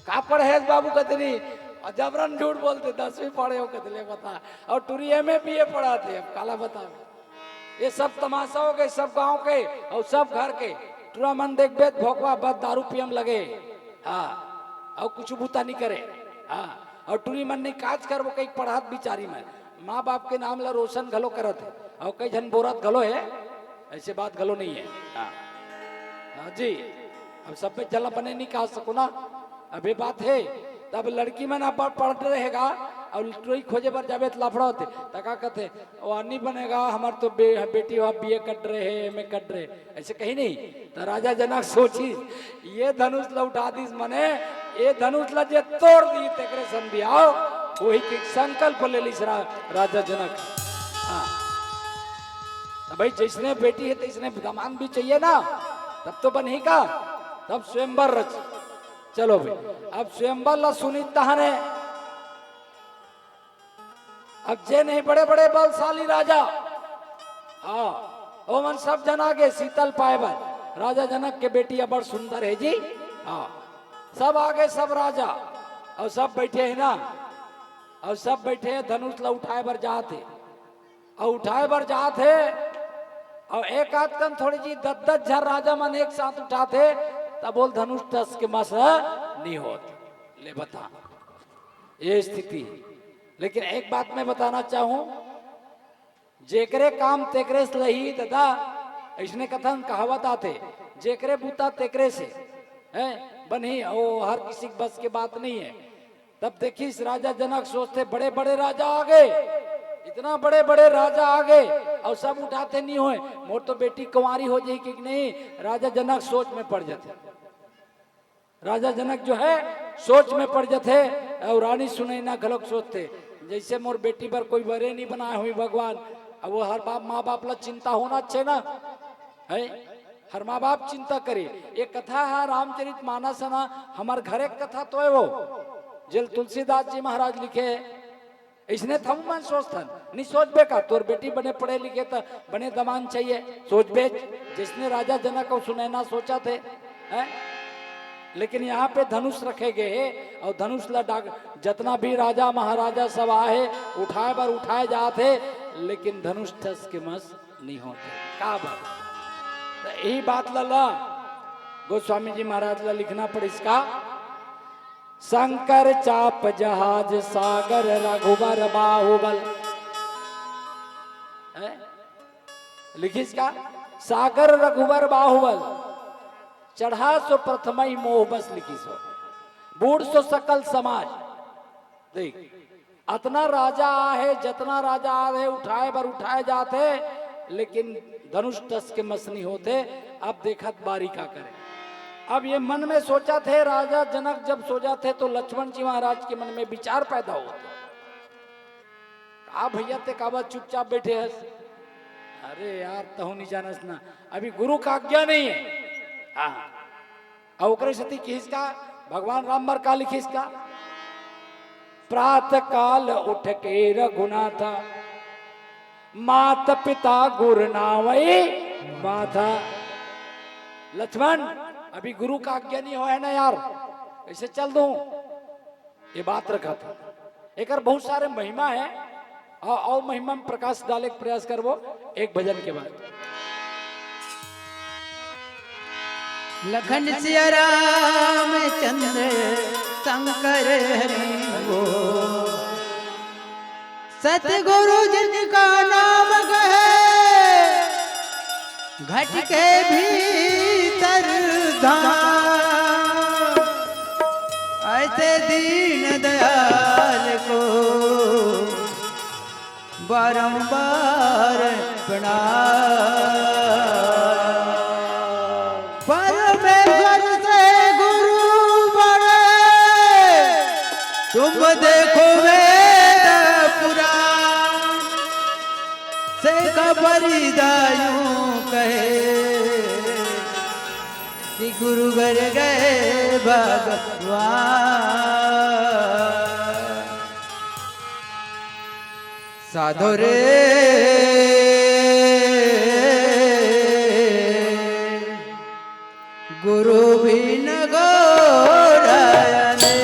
का पढ़े बाबू कतनी, और जबरन झूठ बोलते 10वीं पढ़े हो कतले बता, और टुरी एमए बीए पढ़ाते, अब काला बता। ये सब तमाशा हो गए, सब गांव के और सब घर के। टुरा मन देखबे भोकवा बद दारू पियम लगे, हाँ, और कुछ बूता नहीं करे। हाँ, और टुरी मन नहीं काज कर, वो कई पढ़ात बिचारी में माँ बाप के नाम ला रोशन घलो करत है, और कई जन बोरत घलो है, ऐसे बात घलो नहीं है। हाँ, हाँ जी, अब सब पे जला बने नहीं कहा सको ना, अब ये बात है। तब लड़की में ना पढ़ते रहेगा, और टोई खोजे पर जावे तो लाफड़ा होते, तका कहते वो नहीं बनेगा, हमार तो बेटी वहाँ बीए कट रहे है, एमए कट रहे, ऐसे कहीं नहीं। तो राजा जनक सोची ये धनुष ला उठा दी मने, ये धनुष ला जे तोड़ दी तेरे सन भी आओ, वही के संकल्प ले ली राजा जनक। हाँ, तो भाई जिसने बेटी है तो इसने दामाद भी चाहिए ना, तब तो बन ही का, तब स्वयंवर रच। चलो भाई, अब स्वयंवर ला सुनीता है, अब जे नहीं बड़े बड़े बलशाली राजा, हाँ, ओमन सब जन आगे शीतल पाएबर, राजा जनक के बेटी बड़ सुंदर है जी। हाँ सब आगे, सब राजा और सब बैठे है ना, और सब बैठे हैं धनुष ला उठाए बर जाते, और उठाए बर जाते, और एक आध कन थोड़ी जी 10-10 झर राजा मन एक साथ उठाते, तब बोल धनुष टस के मस नहीं होते। ले बता ये स्थिति। लेकिन एक बात मैं बताना चाहूं, जेकरे काम तेकरे से लही दादा, इसने कथन कहावत आते, जेकरे बूता तेकरे से है बनी, वो हर किसी के बस की बात नहीं है। तब देखी इस राजा जनक सोचते बड़े बड़े राजा आ गए, इतना बड़े बड़े राजा आ गए और सब उठाते नहीं हुए, मोर तो बेटी कुंवारी हो जाएगी कि नहीं। राजा जनक सोच में पड़ जाते, राजा जनक जो है सोच में पड़ जाते, और रानी सुनैना गलत सोचते, जैसे मोर बेटी पर कोई बरे नहीं बनाए हुई भगवान। अब वो हर बाप माँ बाप ला चिंता होना अच्छे ना है, हर माँ बाप चिंता करे। एक कथा है रामचरित मानस ना, हमार घर एक कथा तो है वो जल तुलसीदास जी महाराज लिखे, इसने थम मन सोचथन नहीं सोच बेका, तोर बेटी बने पढ़े लिखे तो बने दमान चाहिए, सोच बेच, जिसने राजा जनक और सुनैना सोचा थे है? लेकिन यहाँ पे धनुष रखे गए, और धनुष ला जितना भी राजा महाराजा सब आए उठाए बार उठाए जाते, लेकिन धनुष ठस के मस नहीं होते। का बात यही बात ला गोस्वामी जी महाराज ला लिखना पड़े इसका, शंकर चाप जहाज सागर रघुबर बाहुबल, लिखी इसका, सागर रघुबर बाहुबल, चढ़ा सो प्रथमई मोह बस, लिखी सो बूढ़ सो सकल समाज। देख अतना राजा है, जितना राजा है उठाए बर उठाए जाते, लेकिन धनुष टस के मस नहीं होते। अब देखत बारी का करे। अब ये मन में सोचा थे राजा जनक जब सो जाते तो लक्ष्मण जी महाराज के मन में विचार पैदा होते, आ भैया ते काबा चुपचाप बैठे हस, अरे यार तहु नहीं जानस ना, अभी गुरु का आज्ञा नहीं है। हाँ सती किसका भगवान राम बर का लिखी इसका, प्रातः काल उठ के रघुनाथा, मात पिता गुरु नावई माथा। लक्ष्मण अभी गुरु का आज्ञा नहीं हुआ है ना यार, ऐसे चल दूं, ये बात रखा था। एक बहुत सारे महिमा है, और महिमा में प्रकाश डाले का प्रयास करवो एक भजन के बाद। लखन सिया राम चंद्र शंकर हरि वो, सतगुरु जिनका नाम कहे, घट के भीतर धाम, ऐसे दीन दयाल को बारंबार प्रणाम। तुम देखो वेद पुराण से खबरी दायूं कहे, कि गुरु घर गए भगवान। साधो रे गुरु भी न गोरायने,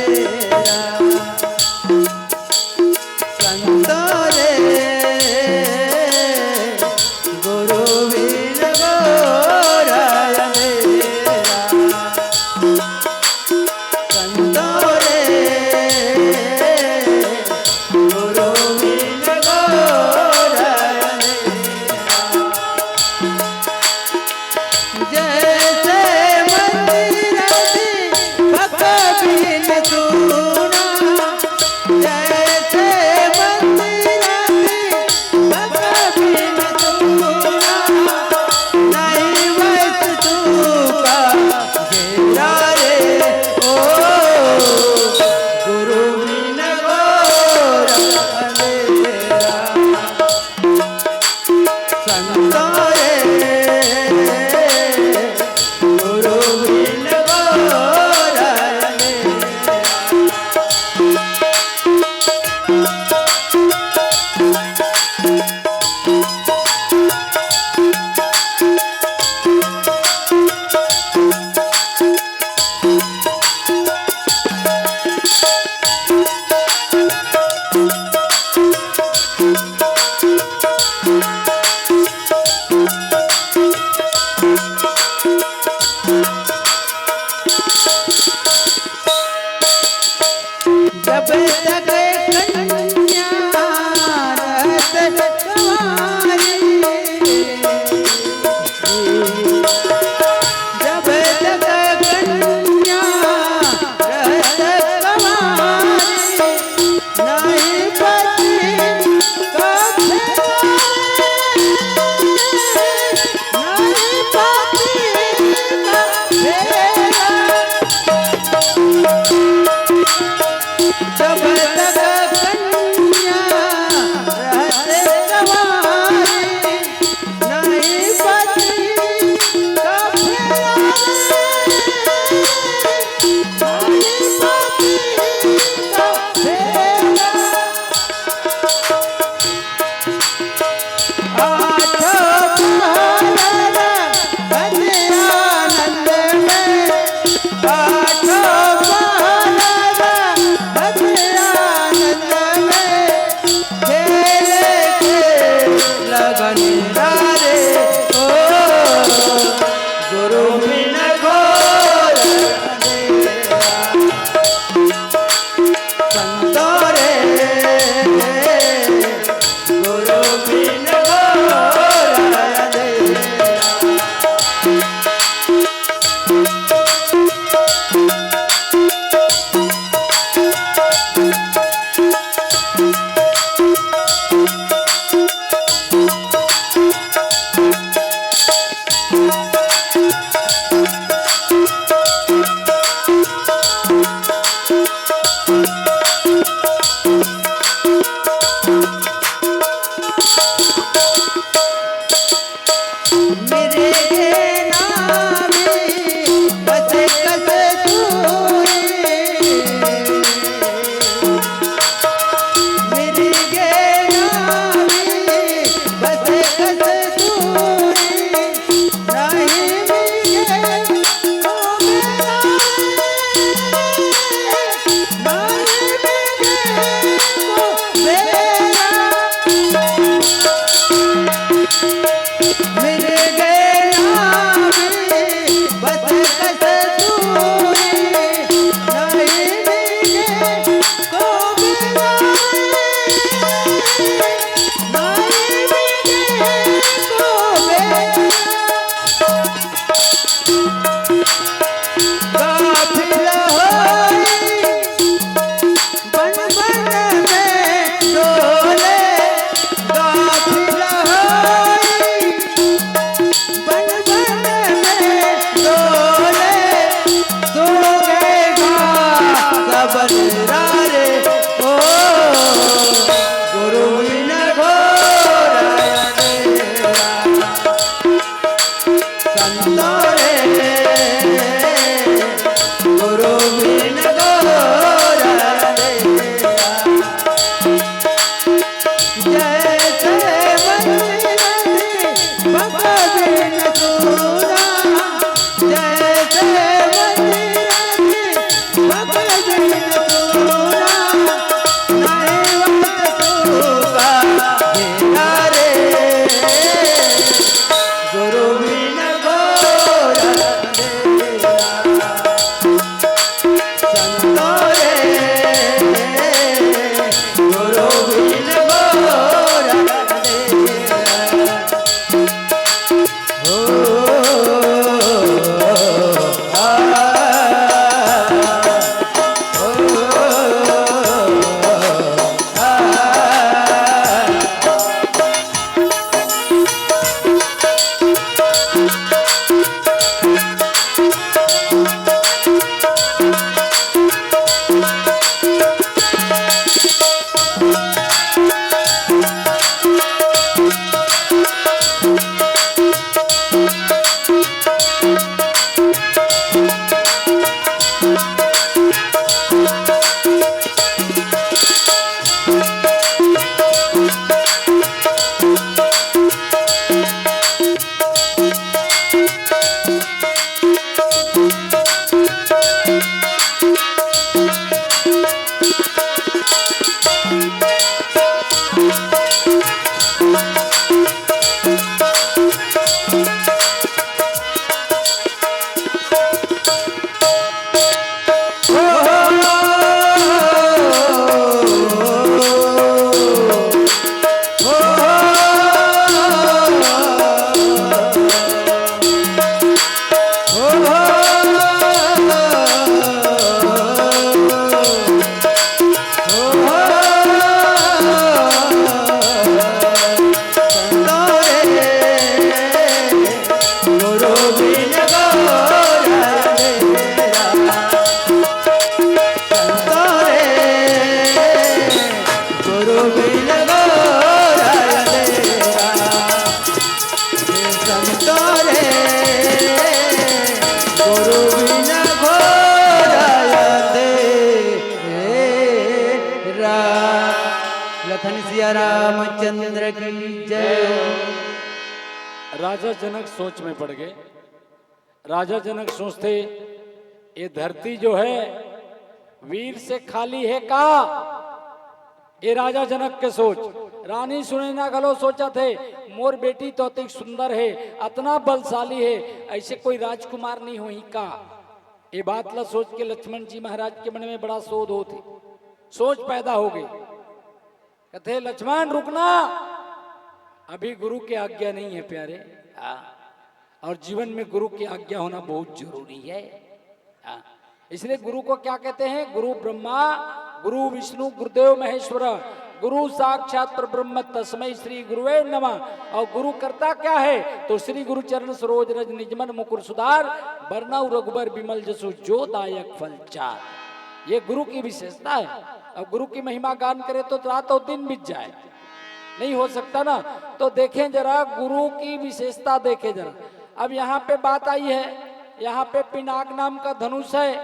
मेरे नामी बसे कस्तूरी मेरे नामी बसे कस्तूरी नहीं मिले तो मेरा नहीं मिले तो मेरा गाफिल होई बन बन में डोले गाफिल होई बन बन में डोले सो गएगा सबन रारे ओ गुरु बिन घोर अंधेरा संतोरे गुरु बिन घोर अंधेरा जैसे मंदिर भगवान सूरा जैसे मंदिर भगवान सूरा नहीं वक्त सूखा मेरा रे गुरु बिन घोर अंधेरा संतोरे गुरु बिन घोर अंधेरा ओ लखन सिया रामचंद्र की जय। राजा जनक सोच में पड़ गए। राजा जनक सोचते ये धरती जो है वीर से खाली है का। ये राजा जनक के सोच। रानी सुनैना गलो सोचा थे मोर बेटी तो अति सुंदर है, अतना बलशाली है, ऐसे कोई राजकुमार नहीं हुई का। ये बात ला सोच के लक्ष्मण जी महाराज के मन में बड़ा शोध होती, सोच पैदा हो गई। कहते लक्ष्मण रुकना, अभी गुरु की आज्ञा नहीं है प्यारे। और जीवन में गुरु की आज्ञा होना बहुत जरूरी है। इसलिए गुरु को क्या कहते हैं? गुरु ब्रह्मा, गुरु विष्णु, गुरुदेव महेश्वर, गुरु साक्षात परब्रह्म तस्मै श्री गुरुवे नमः। और गुरु करता क्या है? तो श्री गुरु चरण सरोज रज निजमन मुकुर सुधार, बरनऊ रघुबर विमल जसु जो दायक फल चार। ये गुरु की विशेषता है। और गुरु की महिमा गान करे तो रात और दिन बीत जाए। नहीं हो सकता ना। तो देखें जरा गुरु की विशेषता देखें जरा। अब यहाँ पे बात आई है, यहाँ पे पिनाक नाम का धनुष है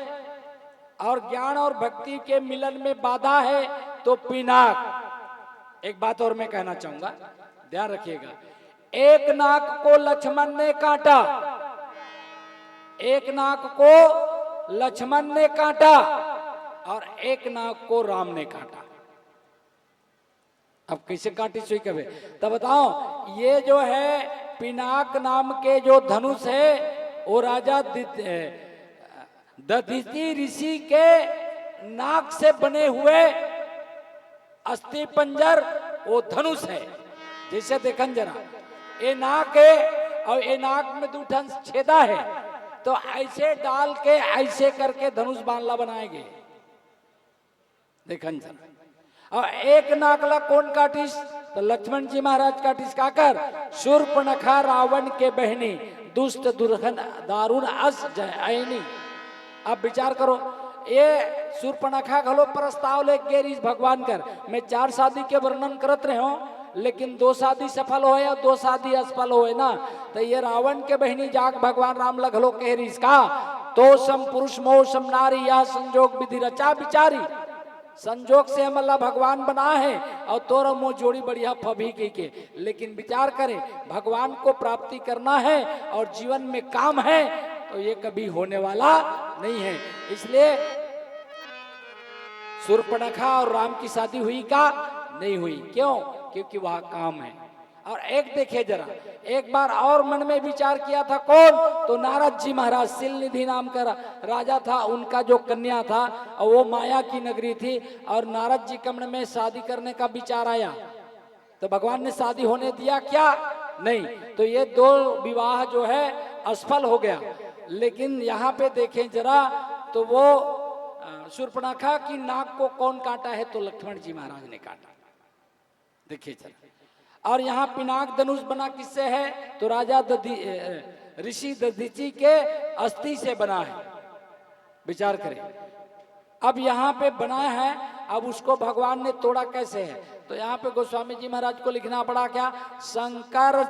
और ज्ञान और भक्ति के मिलन में बाधा है तो पिनाक। एक बात और मैं कहना चाहूंगा, ध्यान रखिएगा। एक नाक को लक्ष्मण ने काटा, एक नाक को लक्ष्मण ने काटा और एक नाक को राम ने काटा। अब कैसे काटी सुई कभी तब बताओ। ये जो है पिनाक नाम के जो धनुष है वो राजा दधीचि ऋषि के नाक से बने हुए अस्थि पंजर वो धनुष है। जैसे देखन जरा, ये नाक है और ये नाक में दूठन छेदा है, तो ऐसे डाल के ऐसे करके धनुष बांधला बनाएंगे। देखन जरा। और एक नाकला कौन काटिस तो लक्ष्मण जी महाराज काटिस का कर शूर्पणखा रावण के बहनी दुष्ट दुर्घन दारुण अस जयनी। अब विचार करो, ये शूर्पणखा घलो प्रस्ताव ले गेरीज भगवान कर। मैं 4 शादी के वर्णन करत रहे हूं, लेकिन 2 शादी सफल हो या 2 शादी असफल हो ना। तो ये रावण के बहनी जाग भगवान राम लगलो केहरीज का तो सम पुरुष मोह सम नारी यह संजोग विधि रचा बिचारी। संजोग से हम अल्लाह भगवान बना है और तोरा मुँह जोड़ी बढ़िया फभी के। लेकिन विचार करें, भगवान को प्राप्ति करना है और जीवन में काम है तो ये कभी होने वाला नहीं है। इसलिए शूर्पणखा और राम की शादी हुई का नहीं हुई, क्यों? क्योंकि वह काम है। और एक देखिए जरा, एक बार और मन में विचार किया था कौन तो नारद जी महाराज। सिलनिधि नाम का राजा था, उनका जो कन्या था और वो माया की नगरी थी और नारद जी के मन में शादी करने का विचार आया तो भगवान ने शादी होने दिया क्या? नहीं। तो ये 2 विवाह जो है असफल हो गया। लेकिन यहाँ पे देखें जरा तो वो शूर्पणखा की नाक को कौन काटा है तो लक्ष्मण जी महाराज ने काटा। देखिए जरा। और यहाँ पिनाक धनुष बना किससे है तो राजा ऋषि दधीचि के अस्थि से बना है। विचार करें। अब यहाँ पे बना है, अब उसको भगवान ने तोड़ा कैसे है तो यहाँ पे गोस्वामी जी महाराज को लिखना पड़ा क्या, शंकर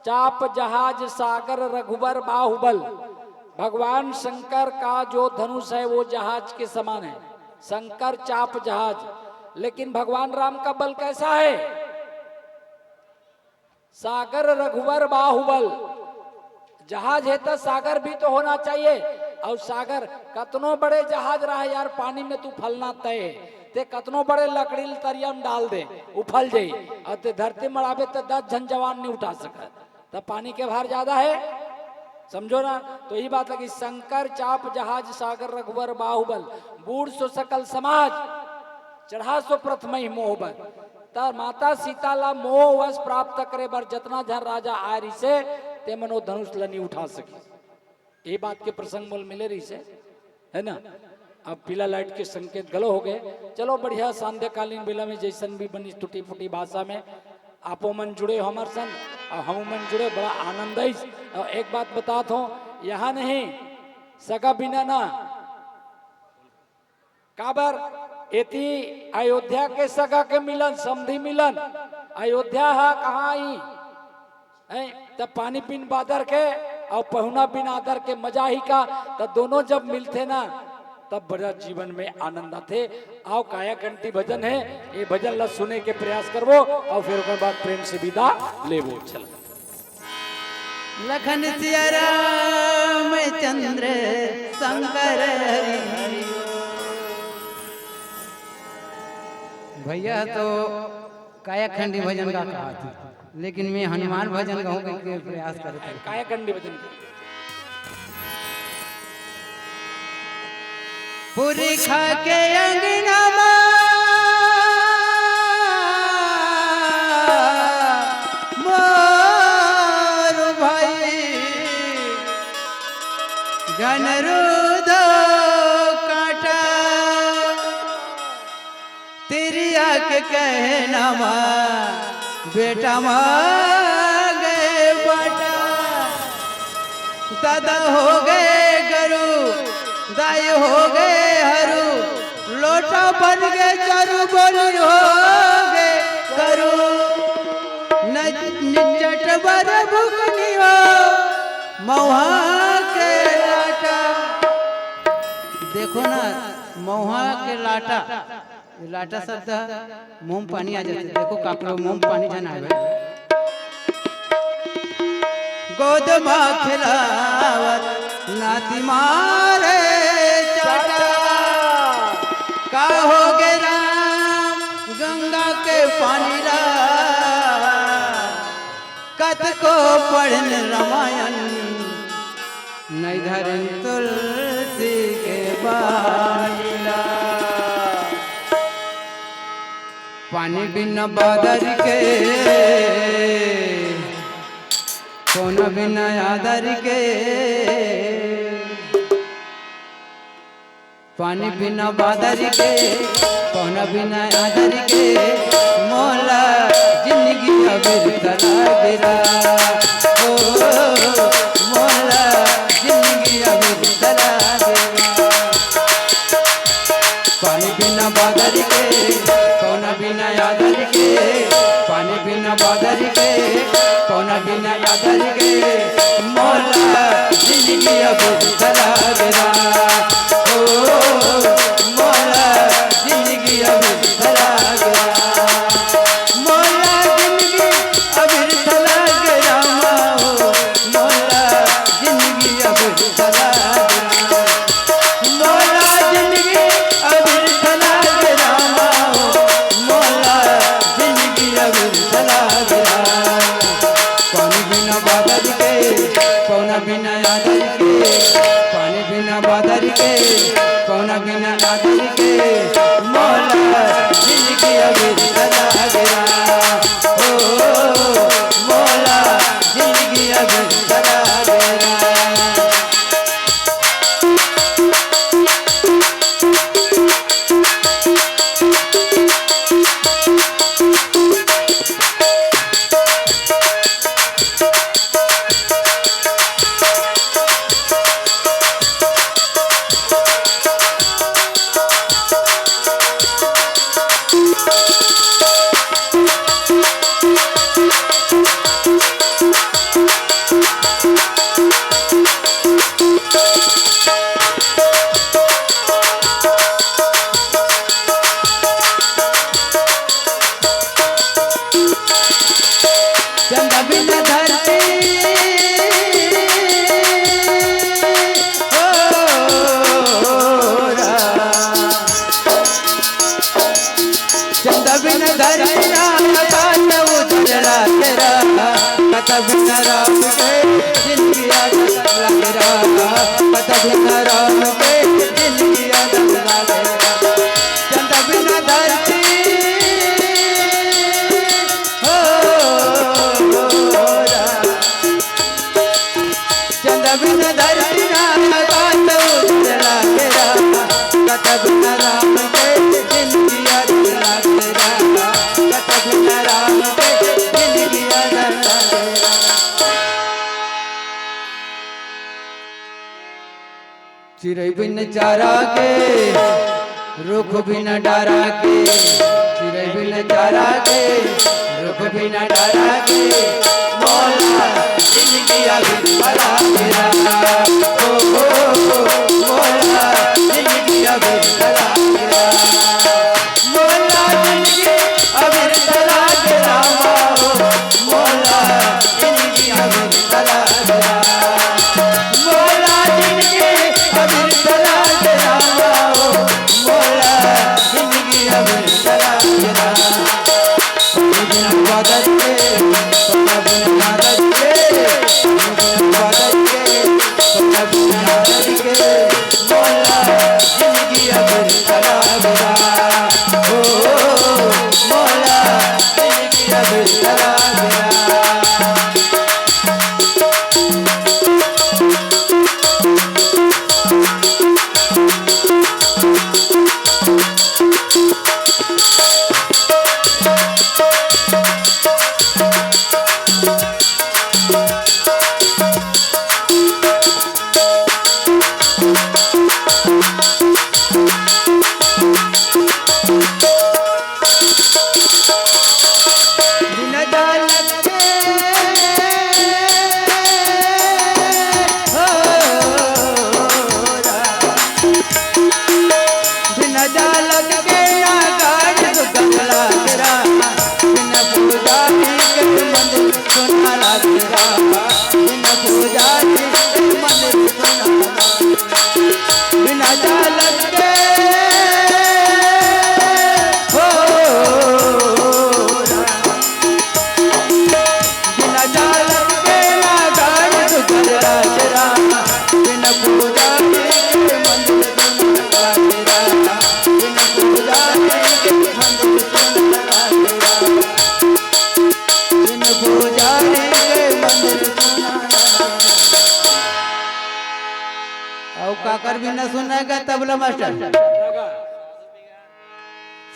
चाप जहाज सागर रघुबर बाहुबल। भगवान शंकर का जो धनुष है वो जहाज के समान है, शंकर चाप जहाज। लेकिन भगवान राम का बल कैसा है, सागर रघुवर बाहुबल। जहाज है तो सागर भी तो होना चाहिए। और सागर कतनो बड़े जहाज रहा यार, पानी में तू फलना तय ते कतनो बड़े लकड़ी तरियम डाल दे उफल जाई और ते धरती मराबे तो 10 जन जवान नहीं उठा सका। तब पानी के भार ज्यादा है, समझो ना। तो यही बात लगी, शंकर चाप जहाज सागर रघुवर बाहुबल। बूढ़ सो सकल समाज चढ़ा सो प्रथम ही मोहबर। तर माता सीता ला मोह वश प्राप्त करे बर जतना झर राजा आरी से ते मनो धनुष लनी उठा सके। ये बात के प्रसंग मोल मिले रही से है ना। अब पीला लाइट के संकेत गलो हो गए। चलो बढ़िया सांध्यकालीन बेला में जैसन भी बनी टूटी फूटी भाषा में आपो मन जुड़े हमर सन और हम मन जुड़े, बड़ा आनंद है। और एक बात बताता हूँ, यहाँ नहीं सगा बिना ना काबर एती अयोध्या के सगा के मिलन समधि मिलन। अयोध्या है कहाँ ही तब पानी बिन बादर के और पहुना बिन आदर के मजा ही का। तब दोनों जब मिलते ना तब बड़ा जीवन में आनंद आते। आओ काया कंठी भजन है, ये भजन ला सुने के प्रयास करवो और फिर उसके बाद प्रेम से विदा लेवो। चल लखन सिया राम चंद्र शंकर हरि। भैया तो कायाखंडी भजन का कहा था, लेकिन मैं हनुमान भजन गाऊंगा के प्रयास करता हूं। कायाखंडी भजन पूरी खा के अंगना मोर भाई जनरुद काटा तेरी आँख कहना बेटा मांगे बाटा। दादा हो गए गरु दाई हो गए हरू लोटा बन गए चारू बोली हो गए करू। निचट बर भुकनियो महुआ के लाटा। देखो ना महुआ के लाटा, लाटा शब्द मुंह में पानी आ जाते। देखो काकड़ो मुंह में पानी जाना है। गोद माँ खिलावत नाती मारे चाटा। का हो गे राम गंगा के पानी रा कत को पढ़न रामायण नहीं धरन तुलसी के बानीला। पानी बिना बादर के कौन बिना आदर के। पानी बिना बादर के कौन बिना आदर के। मोला जिंदगी अबिर तला गिरा। ओ मोला जिंदगी अबिर तला गिरा। पानी बिना बादर के कौन बिना आदर के। पानी बिना बादर के कौन बिना आदर के। मोला जिंदगी अबिर तला गिरा। ओ मोला जिंदगी अबिर तला गिरा। मोला जिंदगी अबिर तला गिरा। मोला जिंदगी अबिर तला गिरा। मोला जिंदगी अबिर तला गिरा। मोला जिंदगी अबिर तला गिरा। पानी बिना बादल के कौन बिना आदर के। पानी बिना बादल के कौन बिना आदर के। मोला जिंदगी अबिर तला गिरा। ओ मोला जिंदगी अबिर तला गिरा। चंदा बिना धरती हो चंदा बिना धरती काट उजला तेरा। कत बिना राम के जिंदगी अधला तेरा। कत बिना राम के जिंदगी अधला तेरा। चंदा बिना धरती चंदा बिना धरती काट उजला तेरा। कत बिना राम के जिंदगी अधला तेरा। कत बिना राम के जिंदगी अधला तेरा। चिड़ै बिन चारा के रुख बिन डारा के। चिड़ै बिन चारा के रुख बिन डारा के। मोला जिंदगी अबिर तला गिरा। ओ मोला जिंदगी अबिर तला गिरा। मोला जिंदगी अबिर तला गिरा। मोला जिंदगी अबिर तला गिरा। मोला जिंदगी अबिर तला गिरा। मोला जिंदगी अबिर तला गिरा। बिना बादल के बिना बादल के बिना बादल के काकर बिना सुनेगा तबला मास्टर।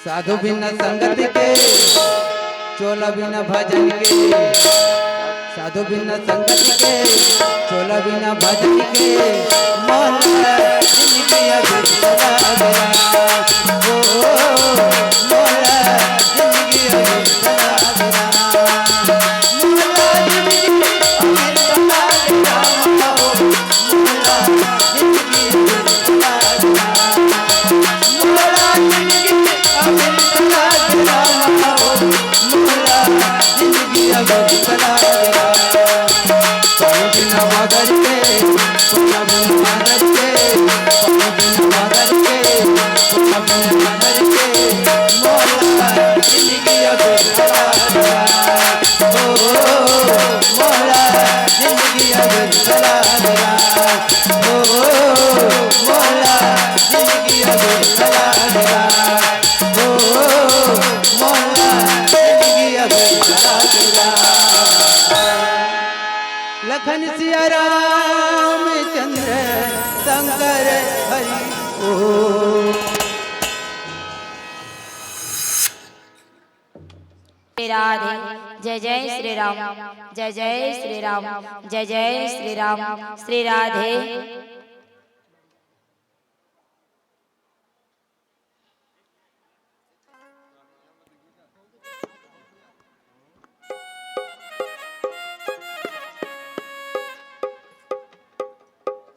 साधु बिना संगत के, चोला बिना भजन के, साधु बिना संगत के, चोला बिना भजन के, मौला जिंदगी अधूरी चला गया। ओ मौला जिंदगी अधूरी चला गया। मौला जिंदगी अधूरी चला गया। मौला जिंदगी अधूरी चला गया। मौला जिंदगी अधूरी चला गया। मौला जिंदगी अधूरी चला गया। पानी बिना मगर के, सोना बिना मगर के, पानी बिना मगर के, सोना बिना मगर के, मौला जिंदगी अधूरी चला गया। ओ मौला जिंदगी अधूरी चला गया। ओ मौला जिंदगी अधूरी चला गया। ओ मौला जिंदगी अधूरी चला गया। लखन सिया रामचंद्र शंकर हरि ओ। राधे जय जय श्री राम, जय जय श्री राम, जय जय श्री राम। श्री राधे।